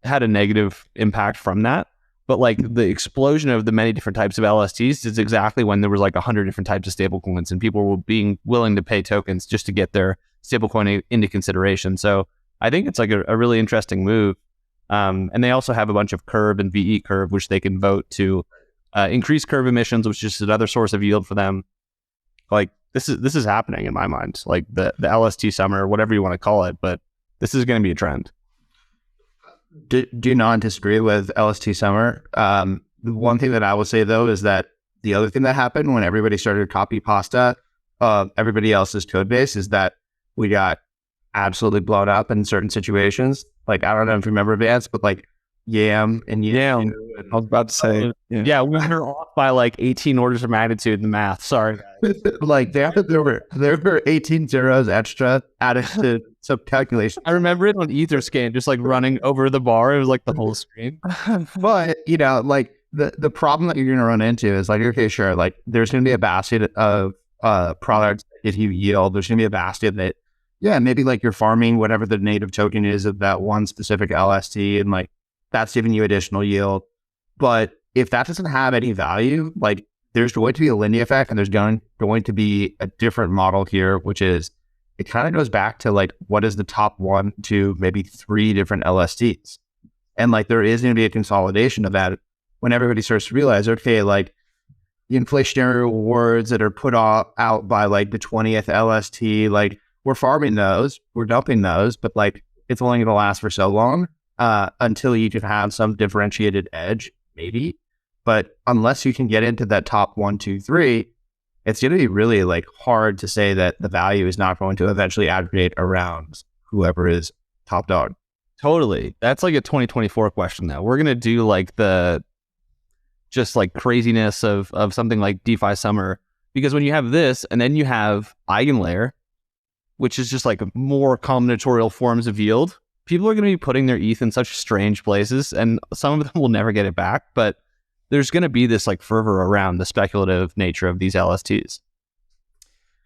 had a negative impact from that. But like the explosion of the many different types of LSTs is exactly when there was like 100 different types of stablecoins and people were being willing to pay tokens just to get their stablecoin into consideration. So I think it's like a really interesting move. And they also have a bunch of Curve and VE Curve, which they can vote to increase Curve emissions, which is just another source of yield for them. Like, this is happening in my mind, like the LST summer, whatever you want to call it, but this is going to be a trend. Do not disagree with LST summer. The one thing that I will say though is that the other thing that happened when everybody started copy pasta everybody else's code base is that we got absolutely blown up in certain situations. Like, I don't know if you remember Vance, but like Yam and Yam. I was about to say, yeah, we were off by like 18 orders of magnitude in the math. Sorry, guys. Like there were 18 zeros extra added to some calculation. I remember it on Etherscan, just like running over the bar. It was like the whole screen. But you know, like the problem that you're going to run into is like, okay, sure, like there's going to be a basket of products that give you yield. There's going to be a basket that, yeah, maybe like you're farming whatever the native token is of that one specific LST, and like that's giving you additional yield. But if that doesn't have any value, like there's going to be a Lindy effect, and there's going to be a different model here, which is it kind of goes back to like what is the top 1 to maybe 3 different LSTs. And like there is going to be a consolidation of that when everybody starts to realize, okay, like the inflationary rewards that are put out by like the 20th LST, like we're farming those, we're dumping those, but like it's only going to last for so long until you can have some differentiated edge, maybe. But unless you can get into that top 1, 2, 3, it's going to be really like hard to say that the value is not going to eventually aggregate around whoever is top dog. Totally. That's like a 2024 question though. We're going to do like the just like craziness of something like DeFi summer, because when you have this and then you have eigenlayer, which is just like more combinatorial forms of yield, people are going to be putting their ETH in such strange places, and some of them will never get it back, but there's going to be this like fervor around the speculative nature of these LSTs.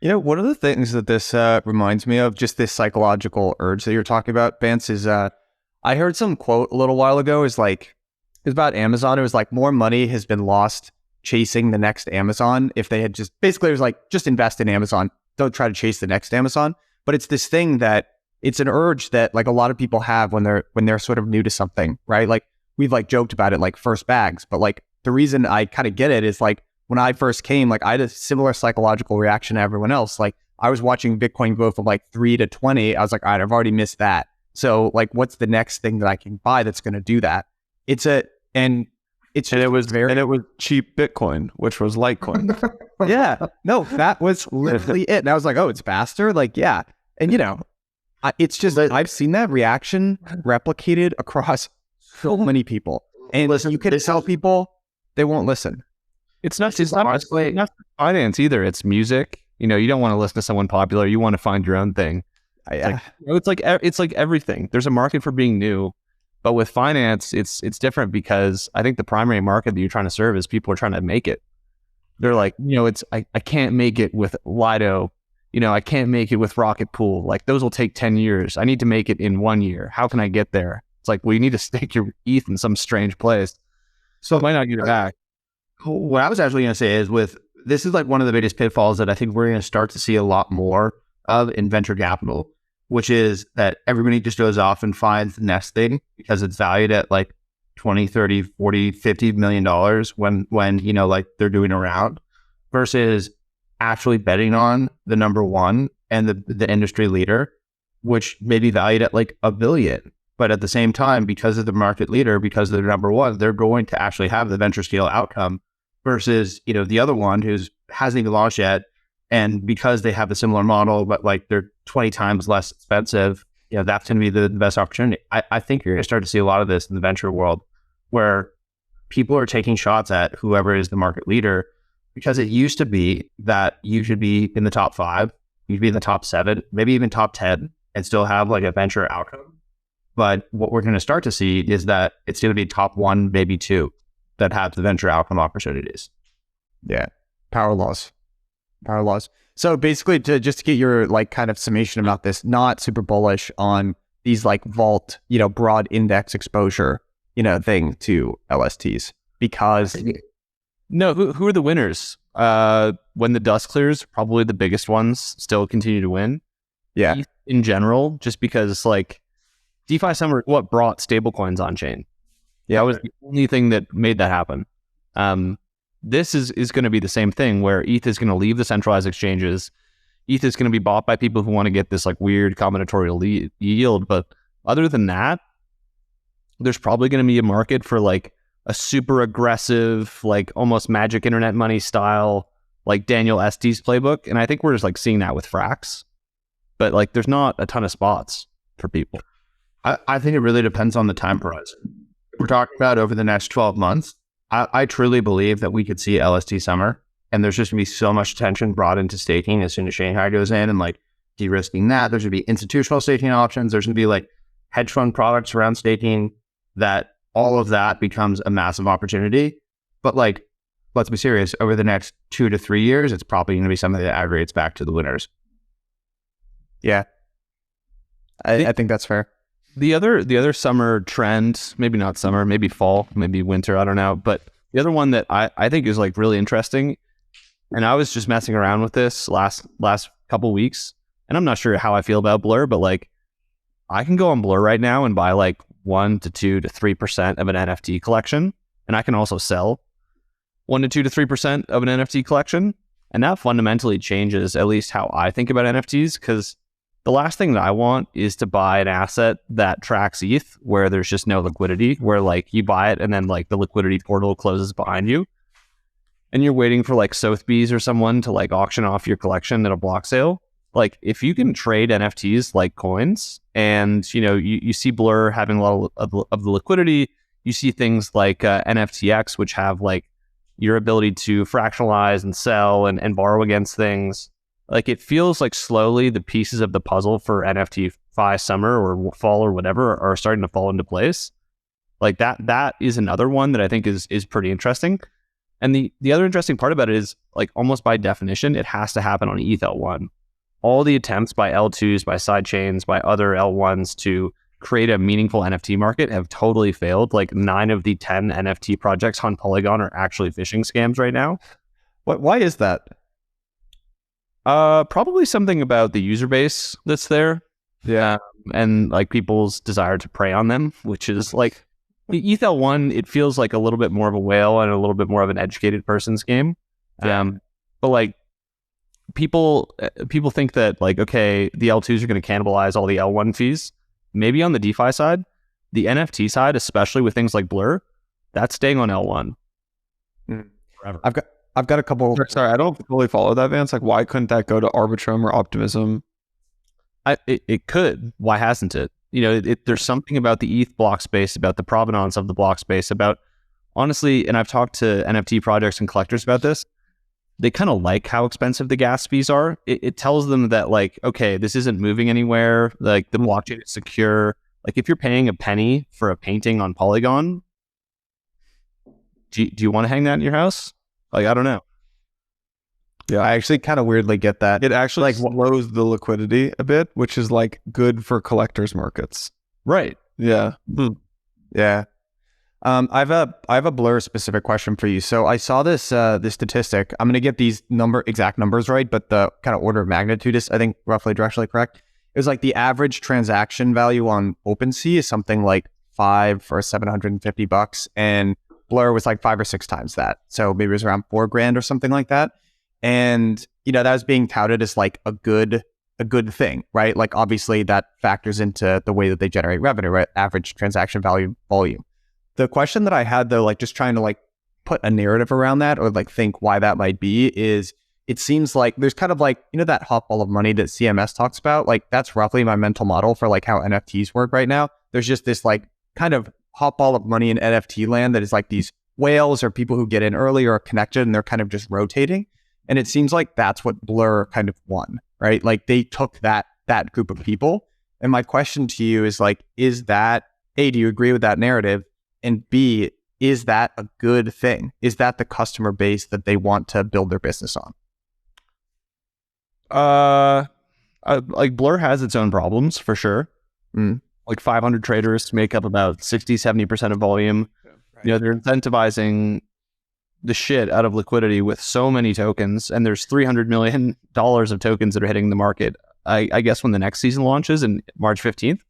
You know, one of the things that this reminds me of, just this psychological urge that you're talking about, Vance, is I heard some quote a little while ago, is like, it's about Amazon. It was like more money has been lost chasing the next Amazon if they had just, basically it was like, just invest in Amazon. Don't try to chase the next Amazon. But it's this thing that it's an urge that like a lot of people have when they're sort of new to something, right? Like we've like joked about it, like first bags, but like the reason I kind of get it is like when I first came, like I had a similar psychological reaction to everyone else. Like I was watching Bitcoin go from like 3 to 20. I was like, all right, I've already missed that. So like, what's the next thing that I can buy that's going to do that? And it was cheap Bitcoin, which was Litecoin. Yeah, no, that was literally it. And I was like, oh, it's faster. Like, yeah. And it's just, I've seen that reaction replicated across so many people. And you can tell people, they won't listen. It's not finance either. It's music. You don't want to listen to someone popular. You want to find your own thing. It's like everything. There's a market for being new, but with finance, it's different because I think the primary market that you're trying to serve is people are trying to make it. They're like, I can't make it with Lido. I can't make it with Rocket Pool. Like those will take 10 years. I need to make it in 1 year. How can I get there? It's like, well, you need to stake your ETH in some strange place. So it might not get it back. What I was actually going to say is this is like one of the biggest pitfalls that I think we're going to start to see a lot more of in venture capital, which is that everybody just goes off and finds the next thing because it's valued at like 20, 30, 40, 50 million dollars when like they're doing a round versus actually betting on the number one and the industry leader, which may be valued at like $1 billion. But at the same time, because of the market leader, because they're number one, they're going to actually have the venture scale outcome versus, the other one who hasn't even launched yet. And because they have a similar model, but like they're 20 times less expensive, that's going to be the best opportunity. I think you're going to start to see a lot of this in the venture world where people are taking shots at whoever is the market leader, because it used to be that you should be in the top 5, you'd be in the top 7, maybe even top 10 and still have like a venture outcome. But what we're going to start to see is that it's going to be top 1, maybe 2 that have the venture outcome opportunities. Yeah. Power laws. So basically just to get your like kind of summation about this, not super bullish on these like vault, broad index exposure, thing to LSTs because... No, who are the winners? When the dust clears, probably the biggest ones still continue to win. Yeah. In general, just because like DeFi Summer, what brought stablecoins on chain? Yeah, that was the only thing that made that happen. This is going to be the same thing where ETH is going to leave the centralized exchanges. ETH is going to be bought by people who want to get this like weird combinatorial yield. But other than that, there's probably going to be a market for like a super aggressive, like almost magic internet money style, like Daniel Estes playbook. And I think we're just like seeing that with Frax. But like there's not a ton of spots for people. I think it really depends on the time horizon. We're talking about over the next 12 months. I truly believe that we could see LST summer, and there's just going to be so much attention brought into staking as soon as Shanghai goes in and like de-risking that. There's going to be institutional staking options. There's going to be like hedge fund products around staking that all of that becomes a massive opportunity. But like, let's be serious, over the next 2 to 3 years, it's probably going to be something that aggregates back to the winners. Yeah. I think that's fair. The other summer trend, maybe not summer, maybe fall, maybe winter, I don't know. But the other one that I think is like really interesting, and I was just messing around with this last couple weeks, and I'm not sure how I feel about Blur, but like I can go on Blur right now and buy like 1 to 2 to 3% of an NFT collection, and I can also sell 1 to 2 to 3% of an NFT collection, and that fundamentally changes at least how I think about NFTs, because the last thing that I want is to buy an asset that tracks ETH where there's just no liquidity, where like you buy it and then like the liquidity portal closes behind you and you're waiting for like Sotheby's or someone to like auction off your collection at a block sale. Like if you can trade NFTs like coins and, you see Blur having a lot of the liquidity, you see things like NFTX, which have like your ability to fractionalize and sell and borrow against things. Like it feels like slowly the pieces of the puzzle for NFT Fi summer or fall or whatever are starting to fall into place. Like that is another one that I think is pretty interesting. And the other interesting part about it is like almost by definition, it has to happen on ETH L1. All the attempts by L2s, by sidechains, by other L1s to create a meaningful NFT market have totally failed. Like 9 of the 10 NFT projects on Polygon are actually phishing scams right now. Why is that? Probably something about the user base that's there. Yeah. And like people's desire to prey on them, which is like the ETH L1, it feels like a little bit more of a whale and a little bit more of an educated person's game. But like people think that like, okay, the L2s are going to cannibalize all the L1 fees. Maybe on the DeFi side, the NFT side, especially with things like Blur, that's staying on L1 forever. I've got a couple. Sorry, I don't fully follow that, Vance. Like, why couldn't that go to Arbitrum or Optimism? It could. Why hasn't it? There's something about the ETH block space, about the provenance of the block space, about honestly, and I've talked to NFT projects and collectors about this. They kind of like how expensive the gas fees are. It tells them that like, okay, this isn't moving anywhere. Like the blockchain is secure. Like if you're paying a penny for a painting on Polygon, do you want to hang that in your house? Like, I don't know. Yeah, I actually kind of weirdly get that. It actually like slows the liquidity a bit, which is like good for collectors markets. Right. Yeah. Yeah. I have a Blur specific question for you. So I saw this statistic. I'm going to get these exact numbers right, but the kind of order of magnitude is, I think, roughly directionally correct. It was like the average transaction value on OpenSea is something like $500 or $750, and Blur was like 5 or 6 times that. So maybe it was around $4,000 or something like that. And that was being touted as like a good thing, right? Like obviously that factors into the way that they generate revenue, right? Average transaction value volume. The question that I had though, like just trying to like put a narrative around that or like think why that might be is it seems like there's kind of like, that hot ball of money that CMS talks about. Like that's roughly my mental model for like how NFTs work right now. There's just this like kind of hot ball of money in NFT land that is like these whales or people who get in early or are connected and they're kind of just rotating. And it seems like that's what Blur kind of won, right? Like they took that group of people. And my question to you is like, is that, A, do you agree with that narrative? And B, is that a good thing? Is that the customer base that they want to build their business on? Like Blur has its own problems for sure. Like 500 traders make up about 60-70% of volume. They're incentivizing the shit out of liquidity with so many tokens, and there's $300 million of tokens that are hitting the market, I guess when the next season launches in March 15th.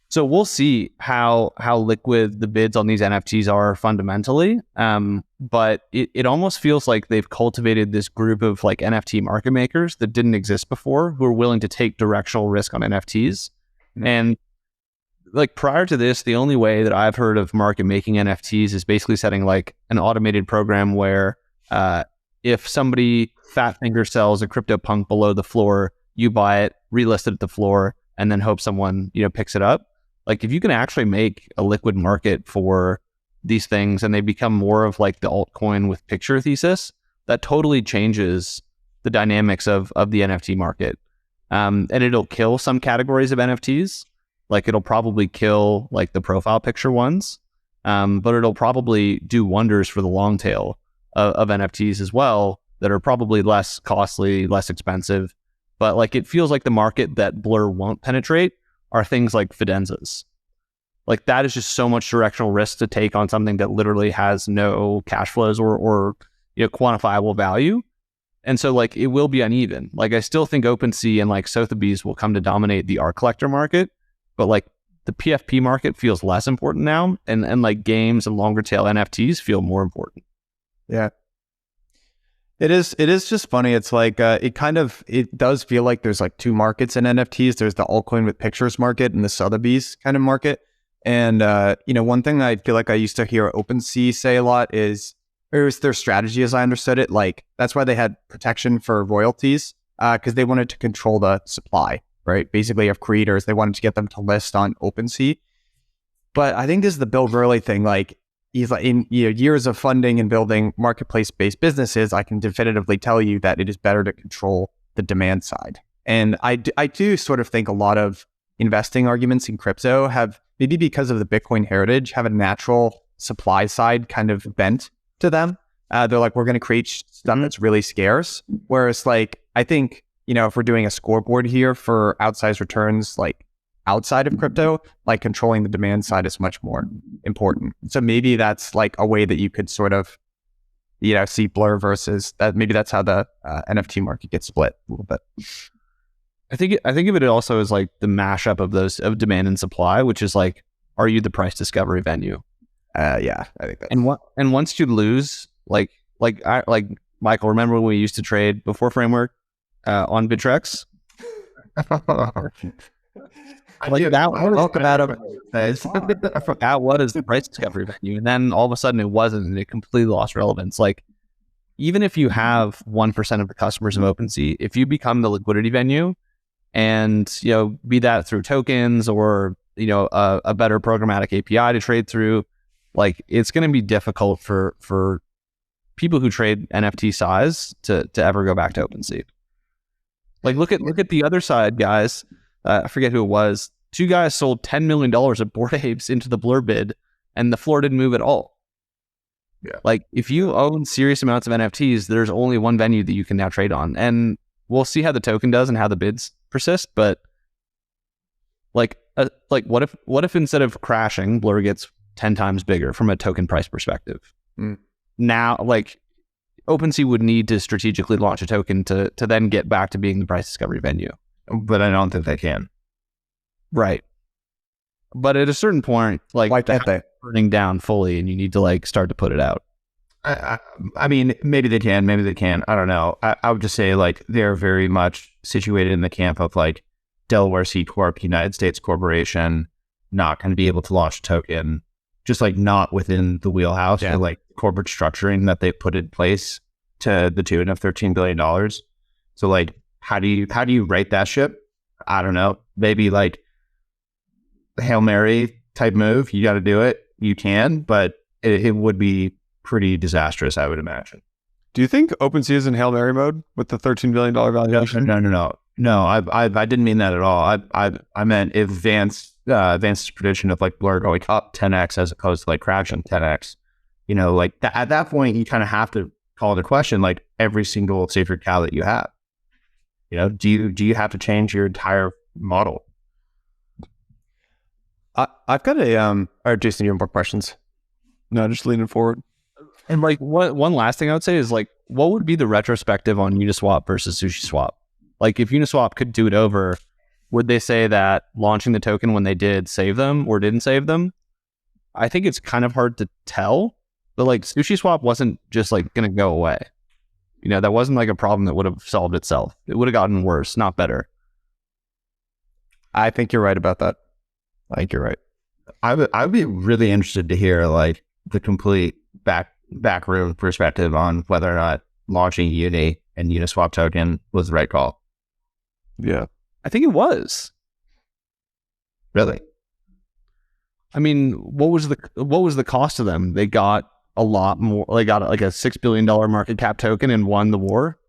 So we'll see how liquid the bids on these NFTs are fundamentally. But it almost feels like they've cultivated this group of like NFT market makers that didn't exist before, who are willing to take directional risk on NFTs. And like prior to this, the only way that I've heard of market making NFTs is basically setting like an automated program where if somebody fat finger sells a CryptoPunk below the floor, you buy it, relist it at the floor, and then hope someone picks it up. Like if you can actually make a liquid market for these things and they become more of like the altcoin with picture thesis, that totally changes the dynamics of the NFT market. And it'll kill some categories of NFTs. Like it'll probably kill like the profile picture ones, but it'll probably do wonders for the long tail of NFTs as well that are probably less costly, less expensive. But like it feels like the market that Blur won't penetrate are things like Fidenzas. Like that is just so much directional risk to take on something that literally has no cash flows or quantifiable value. And so like it will be uneven. Like I still think OpenSea and like Sotheby's will come to dominate the art collector market, but like the PFP market feels less important now, and like games and longer tail NFTs feel more important. Yeah. It is just funny. It's like it does feel like there's like 2 markets in NFTs. There's the altcoin with pictures market and the Sotheby's kind of market. And one thing I feel like I used to hear OpenSea say a lot is, or it was their strategy as I understood it, like that's why they had protection for royalties, because they wanted to control the supply, right? Basically of creators, they wanted to get them to list on OpenSea. But I think this is the Bill Gurley thing. Like he's like in years of funding and building marketplace-based businesses, I can definitively tell you that it is better to control the demand side. And I do sort of think a lot of investing arguments in crypto have, maybe because of the Bitcoin heritage, have a natural supply side kind of bent to them. They're like, we're going to create stuff that's really scarce. Whereas like, I think, if we're doing a scoreboard here for outsized returns, like outside of crypto, like controlling the demand side is much more important. So maybe that's like a way that you could sort of, see Blur versus that. Maybe that's how the NFT market gets split a little bit. I think of it also as like the mashup of demand and supply, which is like, are you the price discovery venue? Yeah, I think that. And once you lose, like Michael, remember when we used to trade before Framework on Bitrex? Like that welcome Adam. I forgot what is the price discovery venue, and then all of a sudden it wasn't, and it completely lost relevance. Like even if you have 1% of the customers of OpenSea, if you become the liquidity venue, and be that through tokens or a better programmatic API to trade through, like it's going to be difficult for people who trade NFT size to ever go back to OpenSea. Like look at the other side, guys. I forget who it was. 2 guys sold $10 million of Bored Apes into the Blur bid, and the floor didn't move at all. Yeah. Like if you own serious amounts of NFTs, there's only one venue that you can now trade on, and we'll see how the token does and how the bids persist. But like what if instead of crashing, Blur gets 10 times bigger from a token price perspective? Now, like OpenSea would need to strategically launch a token to then get back to being the price discovery venue. But I don't think they can. Right. But at a certain point, like why can't they? Burning down fully, and you need to like start to put it out. I mean, maybe they can, maybe they can. I don't know. I would just say like they're very much situated in the camp of like Delaware C Corp, United States Corporation, not going to be able to launch a token, just like not within the wheelhouse of like corporate structuring that they put in place to the tune of $13 billion. So like, how do you rate that ship? I don't know. Maybe like Hail Mary type move. You got to do it. You can, but it would be pretty disastrous, I would imagine. Do you think OpenSea is in Hail Mary mode with the $13 billion valuation? No, I didn't mean that at all. I meant if Vance's prediction of like Blur going up 10x as opposed to like crashing 10x, like at that point you kind of have to call into question like every single sacred cow that you have. Do you have to change your entire model? I've got a or Jason, you have more questions? No, just leaning forward. And like one last thing I would say is like, what would be the retrospective on Uniswap versus SushiSwap? Like if Uniswap could do it over, would they say that launching the token when they did save them or didn't save them? I think it's kind of hard to tell, but like SushiSwap wasn't just like going to go away. That wasn't like a problem that would have solved itself. It would have gotten worse, not better. I think you're right about that. I think you're right. I'd be really interested to hear like the complete backroom perspective on whether or not launching Uni and Uniswap token was the right call. Yeah, I think it was. Really? I mean, what was the cost to them? They got a lot more. They got like a $6 billion market cap token and won the war.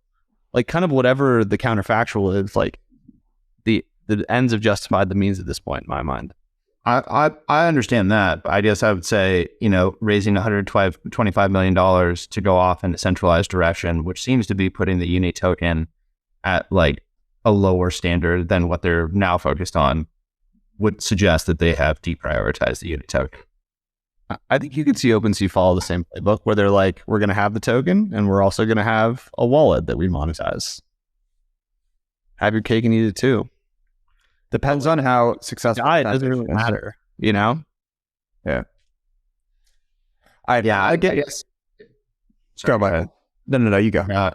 Like kind of whatever the counterfactual is, like the ends have justified the means at this point in my mind. I understand that, but I guess I would say, raising $125 million to go off in a centralized direction, which seems to be putting the Uni token at like a lower standard than what they're now focused on, would suggest that they have deprioritized the Uni token. I think you could see OpenSea follow the same playbook where they're like, we're going to have the token and we're also going to have a wallet that we monetize. Have your cake and eat it too. Depends on how successful. It doesn't really matter, Yeah. I guess. Go ahead. No, you go.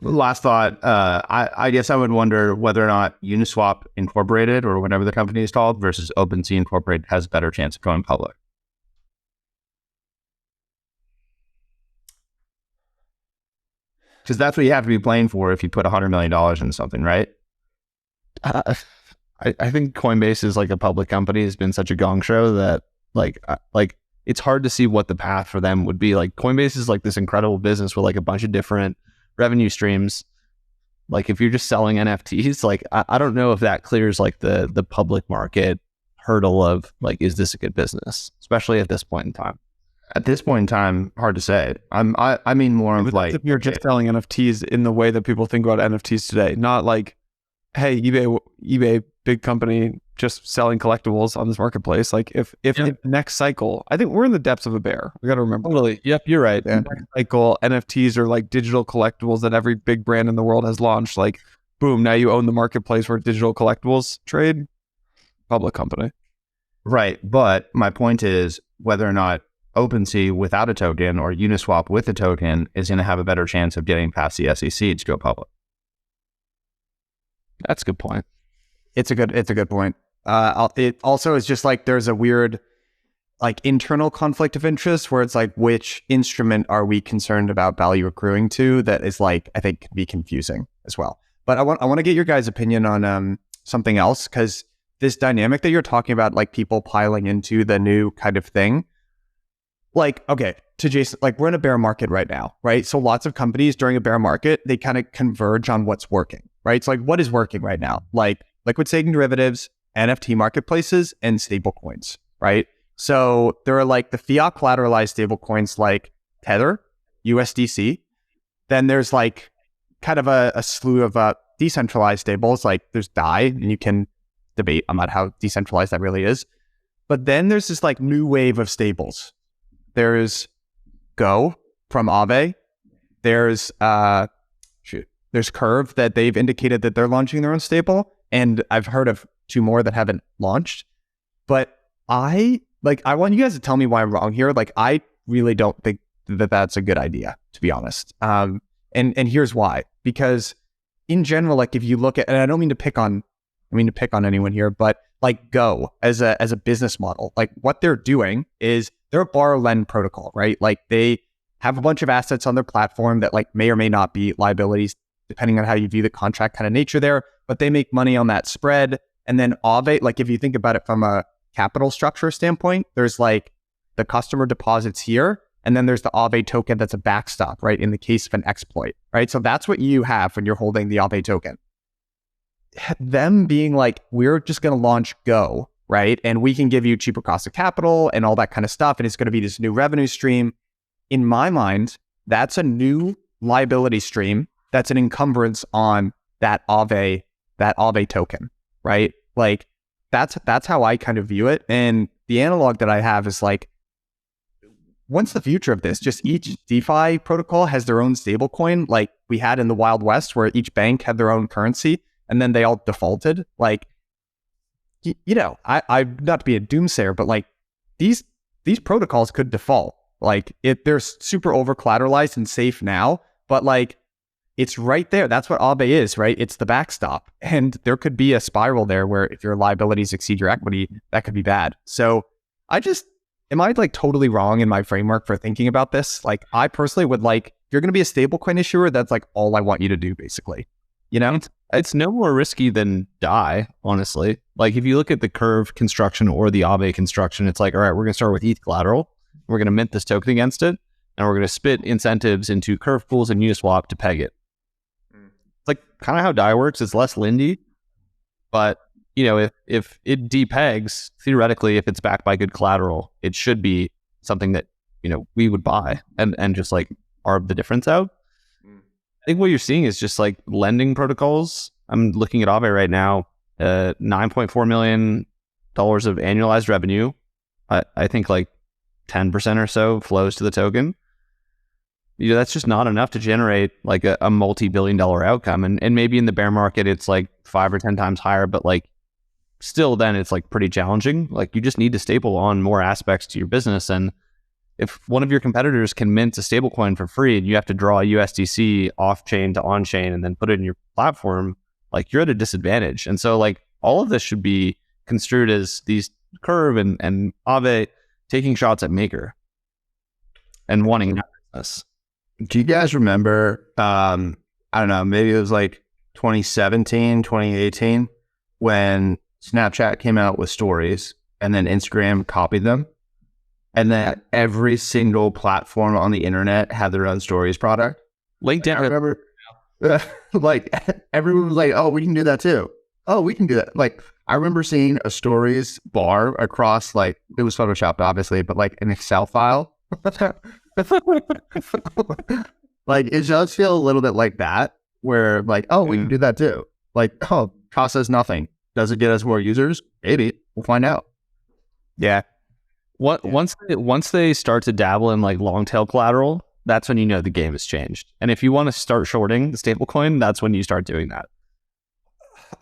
Last thought. I guess I would wonder whether or not Uniswap Incorporated or whatever the company is called versus OpenSea Incorporated has a better chance of going public. Because that's what you have to be playing for if you put $100 million into something, right? I think Coinbase is like a public company has been such a gong show that like it's hard to see what the path for them would be. Like Coinbase is like this incredible business with like a bunch of different revenue streams. Like if you're just selling NFTs, like I don't know if that clears like the public market hurdle of like, is this a good business? Especially at this point in time. At this point in time, hard to say. I mean more of like, if you're just selling NFTs in the way that people think about NFTs today, not like, hey, eBay, big company, just selling collectibles on this marketplace. Like if in the next cycle, I think we're in the depths of a bear. We got to remember. Totally. Yep, you're right. Yeah. Next cycle, NFTs are like digital collectibles that every big brand in the world has launched. Like, boom, now you own the marketplace where digital collectibles trade. Public company. Right. But my point is whether or not OpenSea without a token or Uniswap with a token is going to have a better chance of getting past the SEC to go public. That's a good point. It's a good point. It also is just like there's a weird like internal conflict of interest where it's like which instrument are we concerned about value accruing to that is like I think can be confusing as well. But I want to get your guys' opinion on something else, because this dynamic that you're talking about, like people piling into the new kind of thing, like, okay, to Jason, like we're in a bear market right now, right? So lots of companies during a bear market, they kind of converge on what's working, right? So like what is working right now? Like liquid staking derivatives, NFT marketplaces, and stablecoins, right? So there are like the fiat collateralized stablecoins like Tether, USDC. Then there's like kind of a slew of decentralized stables, like there's DAI, and you can debate about how decentralized that really is. But then there's this like new wave of stables. There's Go from Aave. There's Curve that they've indicated that they're launching their own stable. And I've heard of 2 more that haven't launched. But I want you guys to tell me why I'm wrong here. Like, I really don't think that that's a good idea, to be honest. And here's why. Because in general, like if you look at, and I don't mean to pick on anyone here, but like Go as a business model, like what they're doing is they're a borrow lend protocol, right? Like they have a bunch of assets on their platform that like may or may not be liabilities, depending on how you view the contract kind of nature there, but they make money on that spread. And then Aave, like if you think about it from a capital structure standpoint, there's like the customer deposits here, and then there's the Aave token that's a backstop, right? In the case of an exploit, right? So that's what you have when you're holding the Aave token. Them being like, we're just going to launch Go, right? And we can give you cheaper cost of capital and all that kind of stuff. And it's going to be this new revenue stream. In my mind, that's a new liability stream. That's an encumbrance on that Aave token, right? Like that's how I kind of view it. And the analog that I have is like, what's the future of this? Just each DeFi protocol has their own stablecoin, like we had in the Wild West, where each bank had their own currency, and then they all defaulted. Like, you know, I'm not to be a doomsayer, but like these protocols could default. Like they're super over collateralized and safe now, but like it's right there. That's what Aave is, right? It's the backstop. And there could be a spiral there where if your liabilities exceed your equity, that could be bad. So am I like totally wrong in my framework for thinking about this? Like I personally would like, if you're going to be a stablecoin issuer, that's like all I want you to do basically, you know? It's no more risky than DAI, honestly. Like if you look at the Curve construction or the Aave construction, it's like, all right, we're going to start with ETH collateral. We're going to mint this token against it. And we're going to spit incentives into Curve pools and Uniswap to peg it. It's like kind of how DAI works. It's less lindy, but you know, if it depegs, theoretically, if it's backed by good collateral, it should be something that, you know, we would buy and just like arb the difference out. I think what you're seeing is just like lending protocols. I'm looking at Aave right now, $9.4 million of annualized revenue. I think like 10% or so flows to the token. You know, that's just not enough to generate like a multi-billion-dollar outcome. And maybe in the bear market, it's like 5 or 10 times higher, but like still then it's like pretty challenging. Like you just need to staple on more aspects to your business. And if one of your competitors can mint a stablecoin for free and you have to draw a USDC off-chain to on-chain and then put it in your platform, like you're at a disadvantage. And so like all of this should be construed as these Curve and Aave taking shots at Maker and wanting that business. Do you guys remember, I don't know, maybe it was like 2017, 2018, when Snapchat came out with stories and then Instagram copied them? And then every single platform on the internet had their own stories product. LinkedIn. I remember, like, everyone was like, oh, we can do that too. Oh, we can do that. Like, I remember seeing a stories bar across, like, it was Photoshopped, obviously, but like an Excel file. Like, it does feel a little bit like that, where like, oh, we can do that too. Like, oh, cost us nothing. Does it get us more users? Maybe. We'll find out. Yeah. Once they start to dabble in like long tail collateral, that's when you know the game has changed. And if you want to start shorting the stablecoin, that's when you start doing that.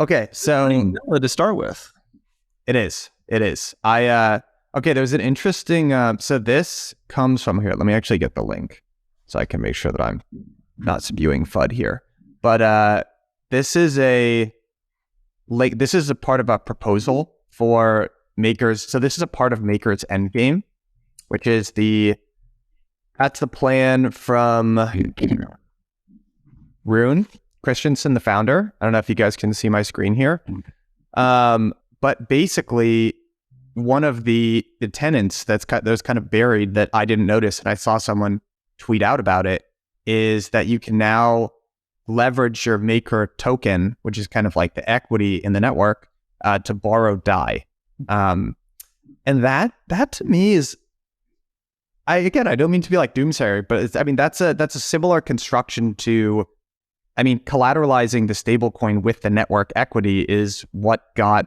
Okay, so to start with, it is. I Okay, there's an interesting, so this comes from here. Let me actually get the link so I can make sure that I'm not spewing FUD here. But this is a part of a proposal for Makers. So this is a part of Maker's endgame, which is that's the plan from Rune Christensen, the founder. I don't know if you guys can see my screen here. But basically, one of the tenets that was kind of buried that I didn't notice, and I saw someone tweet out about it, is that you can now leverage your Maker token, which is kind of like the equity in the network, to borrow DAI. And that to me is, I don't mean to be like doomsayer, but that's a similar construction to, collateralizing the stablecoin with the network equity is what got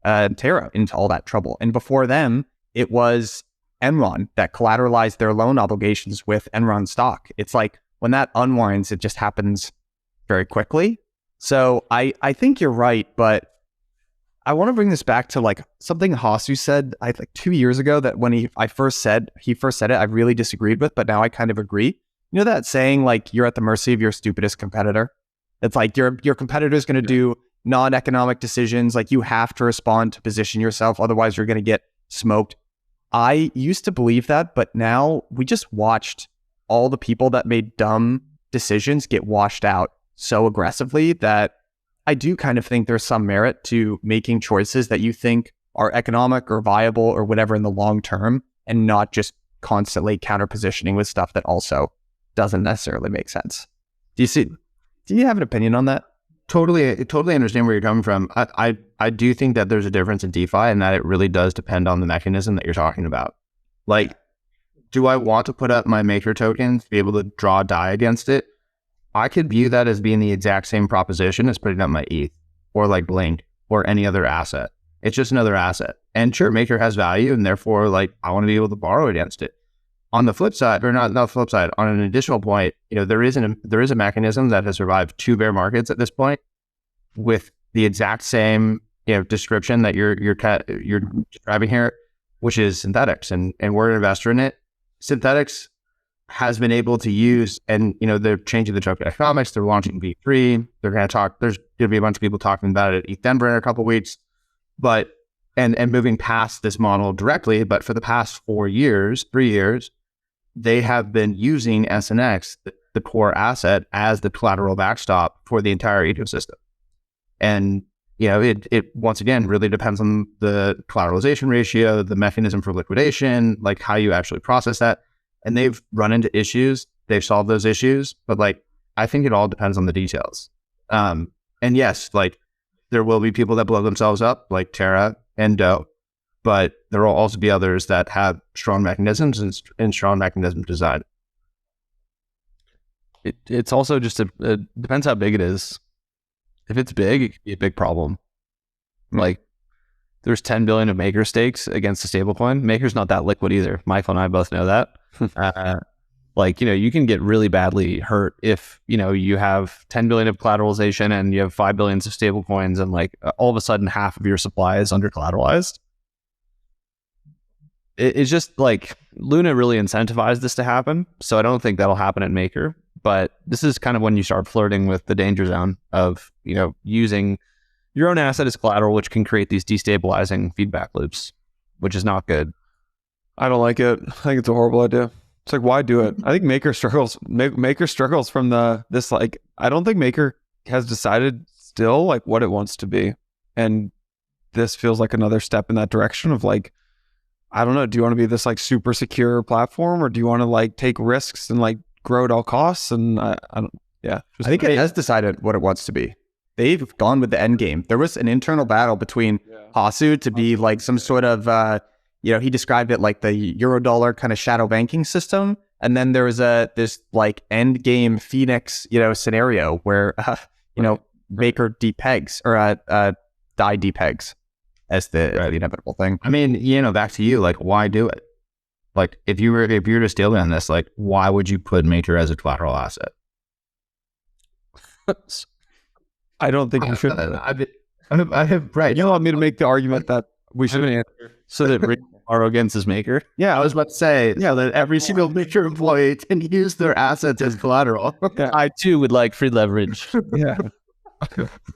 Terra into all that trouble. And before them, it was Enron that collateralized their loan obligations with Enron stock. It's like when that unwinds, it just happens very quickly. So I think you're right, but I want to bring this back to like something Hasu said like 2 years ago that when he first said it, I really disagreed with, but now I kind of agree. You know that saying, like, you're at the mercy of your stupidest competitor? It's like your competitor is going to do non-economic decisions. Like, you have to respond to position yourself, otherwise you're going to get smoked. I used to believe that, but now we just watched all the people that made dumb decisions get washed out so aggressively that I do kind of think there's some merit to making choices that you think are economic or viable or whatever in the long term, and not just constantly counter-positioning with stuff that also doesn't necessarily make sense. Do you have an opinion on that? Totally understand where you're coming from. I do think that there's a difference in DeFi, and that it really does depend on the mechanism that you're talking about. Like, do I want to put up my Maker token to be able to draw DAI against it? I could view that as being the exact same proposition as putting up my ETH or like Blink or any other asset. It's just another asset. And sure, Maker has value, and therefore, like, I want to be able to borrow against it. On the flip side, or not the flip side, on an additional point, there is a mechanism that has survived 2 bear markets at this point with the exact same description that you're describing here, which is Synthetics, and we're an investor in it. Synthetics has been able to use, and they're changing the token economics. They're launching V3. They're going to talk. There's going to be a bunch of people talking about it at ETH Denver in a couple of weeks, but and moving past this model directly. But for the past 3 years, they have been using SNX, the core asset, as the collateral backstop for the entire ecosystem. And it once again really depends on the collateralization ratio, the mechanism for liquidation, like how you actually process that. And they've run into issues. They've solved those issues, but like, I think it all depends on the details. And yes, like, there will be people that blow themselves up, like Terra and DAO, but there will also be others that have strong mechanisms and strong mechanism design. It's also just it depends how big it is. If it's big, it could be a big problem. Like, there's 10 billion of Maker stakes against a stablecoin. Maker's not that liquid either. Michael and I both know that. You can get really badly hurt if, you have 10 billion of collateralization and you have 5 billion of stablecoins, and like all of a sudden half of your supply is under collateralized. It's just like Luna really incentivized this to happen. So I don't think that'll happen at Maker, but this is kind of when you start flirting with the danger zone of, using your own asset as collateral, which can create these destabilizing feedback loops, which is not good. I don't like it. I think it's a horrible idea. It's like, why do it? I think Maker struggles. Maker struggles from this. Like, I don't think Maker has decided still like what it wants to be, and this feels like another step in that direction of like, I don't know. Do you want to be this like super secure platform, or do you want to like take risks and like grow at all costs? And I don't. Yeah, I think it has decided what it wants to be. They've gone with the end game. There was an internal battle between Hasu to be like some sort of, he described it like the Eurodollar kind of shadow banking system. And then there was this like end game Phoenix, scenario where, Maker depegs or DAI depegs as the inevitable thing. I mean, back to you, like, why do it? Like, if you were to steal on this, like, why would you put Maker as a collateral asset? I don't think you should. I have right. You want me to make the argument that we should. So that borrow against his maker. Yeah, I was about to say, that every single Maker employee can use their assets as collateral. I too would like free leverage. Yeah.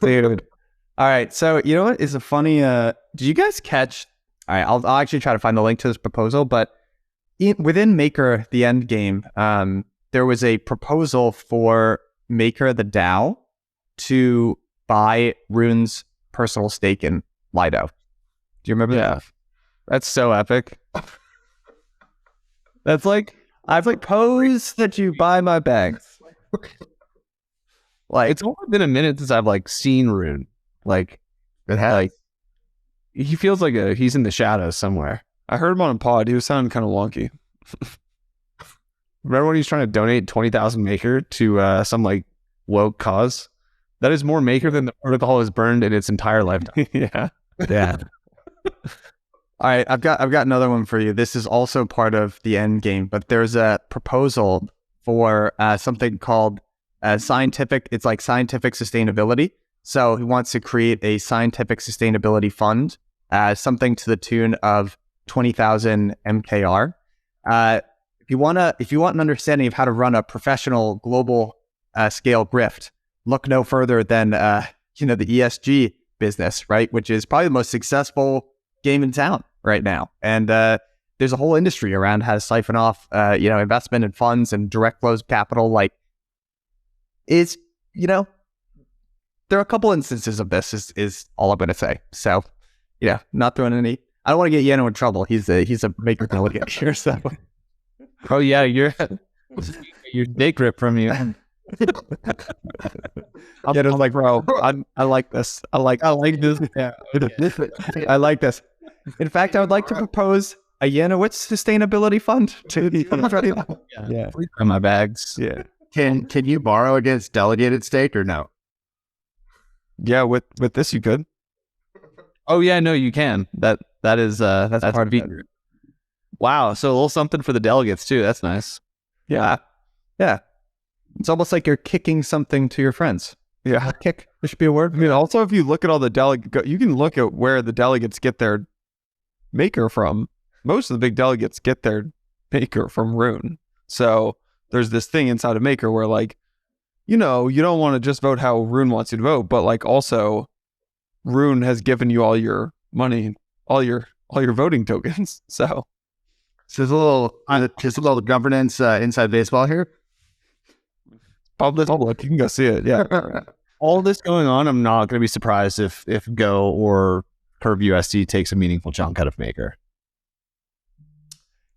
Dude. All right. So you know what is a funny? Did you guys catch? All right. I'll actually try to find the link to this proposal. But within Maker, the end game, there was a proposal for Maker the DAO to buy Rune's personal stake in Lido. Do you remember that? That's so epic. That's like, I propose that you buy my bags. Like, it's only been a minute since I've like seen Rune. Like, It has. like he feels like he's in the shadows somewhere. I heard him on a pod. He was sounding kind of wonky. Remember when he was trying to donate 20,000 Maker to some like woke cause? That is more Maker than the protocol has burned in its entire lifetime. Yeah. All right, I've got another one for you. This is also part of the end game, but there's a proposal for something called scientific. It's like scientific sustainability. So he wants to create a scientific sustainability fund, something to the tune of 20,000 MKR. If you want an understanding of how to run a professional global scale grift, look no further than the ESG business, right? Which is probably the most successful game in town right now. And there's a whole industry around how to siphon off investment and funds and direct flows of capital. Like, there are a couple instances of this is all I'm going to say. So, not throwing any. I don't want to get Yano in trouble. He's a Maker delegate here. So, Oh yeah, your dick grip from you. Yano's like, bro, I like this. I like this. Yeah, I like this. In fact, I would like to propose a Yanowitz sustainability fund to the Yeah, please buy my bags. Yeah. Can you borrow against delegated stake or no? Yeah, with this you could. Oh yeah, no, you can. That's part of it. Wow, so a little something for the delegates too. That's nice. Yeah. It's almost like you're kicking something to your friends. Yeah. Kick. There should be a word. I mean, also, if you look at all the you can look at where the delegates get their Maker from. Most of the big delegates get their Maker from Rune. So there's this thing inside of Maker where, like, you don't want to just vote how Rune wants you to vote, but like also Rune has given you all your money, all your voting tokens. So there's a little governance inside baseball here. Public, you can go see it. Yeah. All this going on, I'm not going to be surprised if Go or Curve USD takes a meaningful chunk out of Maker.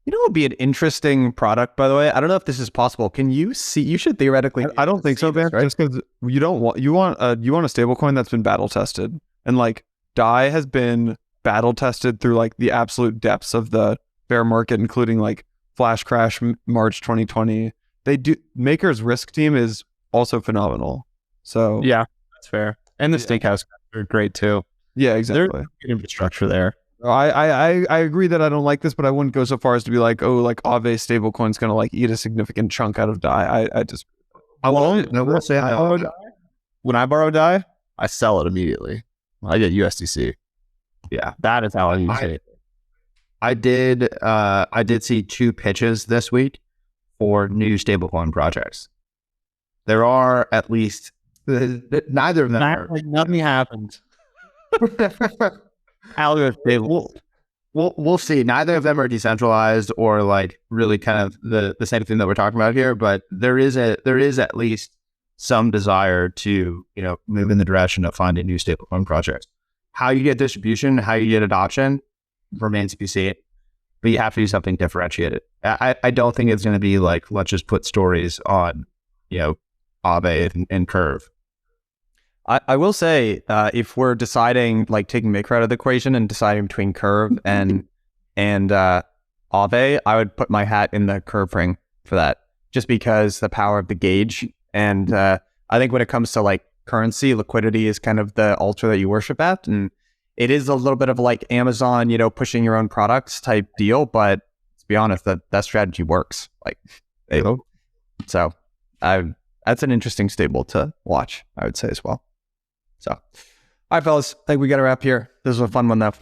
You know what would be an interesting product, by the way? I don't know if this is possible. Can you see? You should theoretically. I don't think so, Ben. Right? Just because you want a stablecoin that's been battle tested, and like DAI has been battle tested through like the absolute depths of the bear market, including like flash crash March 2020. Maker's risk team is also phenomenal. So yeah, that's fair. And the Steakhouse are great too. Yeah, exactly. There's good infrastructure there. I agree that I don't like this, but I wouldn't go so far as to be like, oh, like Aave stablecoin's gonna like eat a significant chunk out of DAI. When I borrow DAI, I sell it immediately. I get USDC. Yeah, that is how I use it. I did see 2 pitches this week for new stablecoin projects. There are at least neither of them. Nothing happened. We'll see. Neither of them are decentralized or like really kind of the same thing that we're talking about here. But there is at least some desire to move in the direction of finding new stablecoin projects. How you get distribution, how you get adoption, remains to be seen. But you have to do something differentiated. I don't think it's going to be like, let's just put stories on Aave and Curve. I will say, if we're deciding, like taking Maker out of the equation and deciding between Curve and Aave, I would put my hat in the Curve ring for that, just because the power of the gauge. And I think when it comes to like currency, liquidity is kind of the altar that you worship at. And it is a little bit of like Amazon, pushing your own products type deal. But to be honest, that strategy works. Like, so that's an interesting stable to watch, I would say as well. So, all right, fellas, I think we got to wrap here. This was a fun one, though.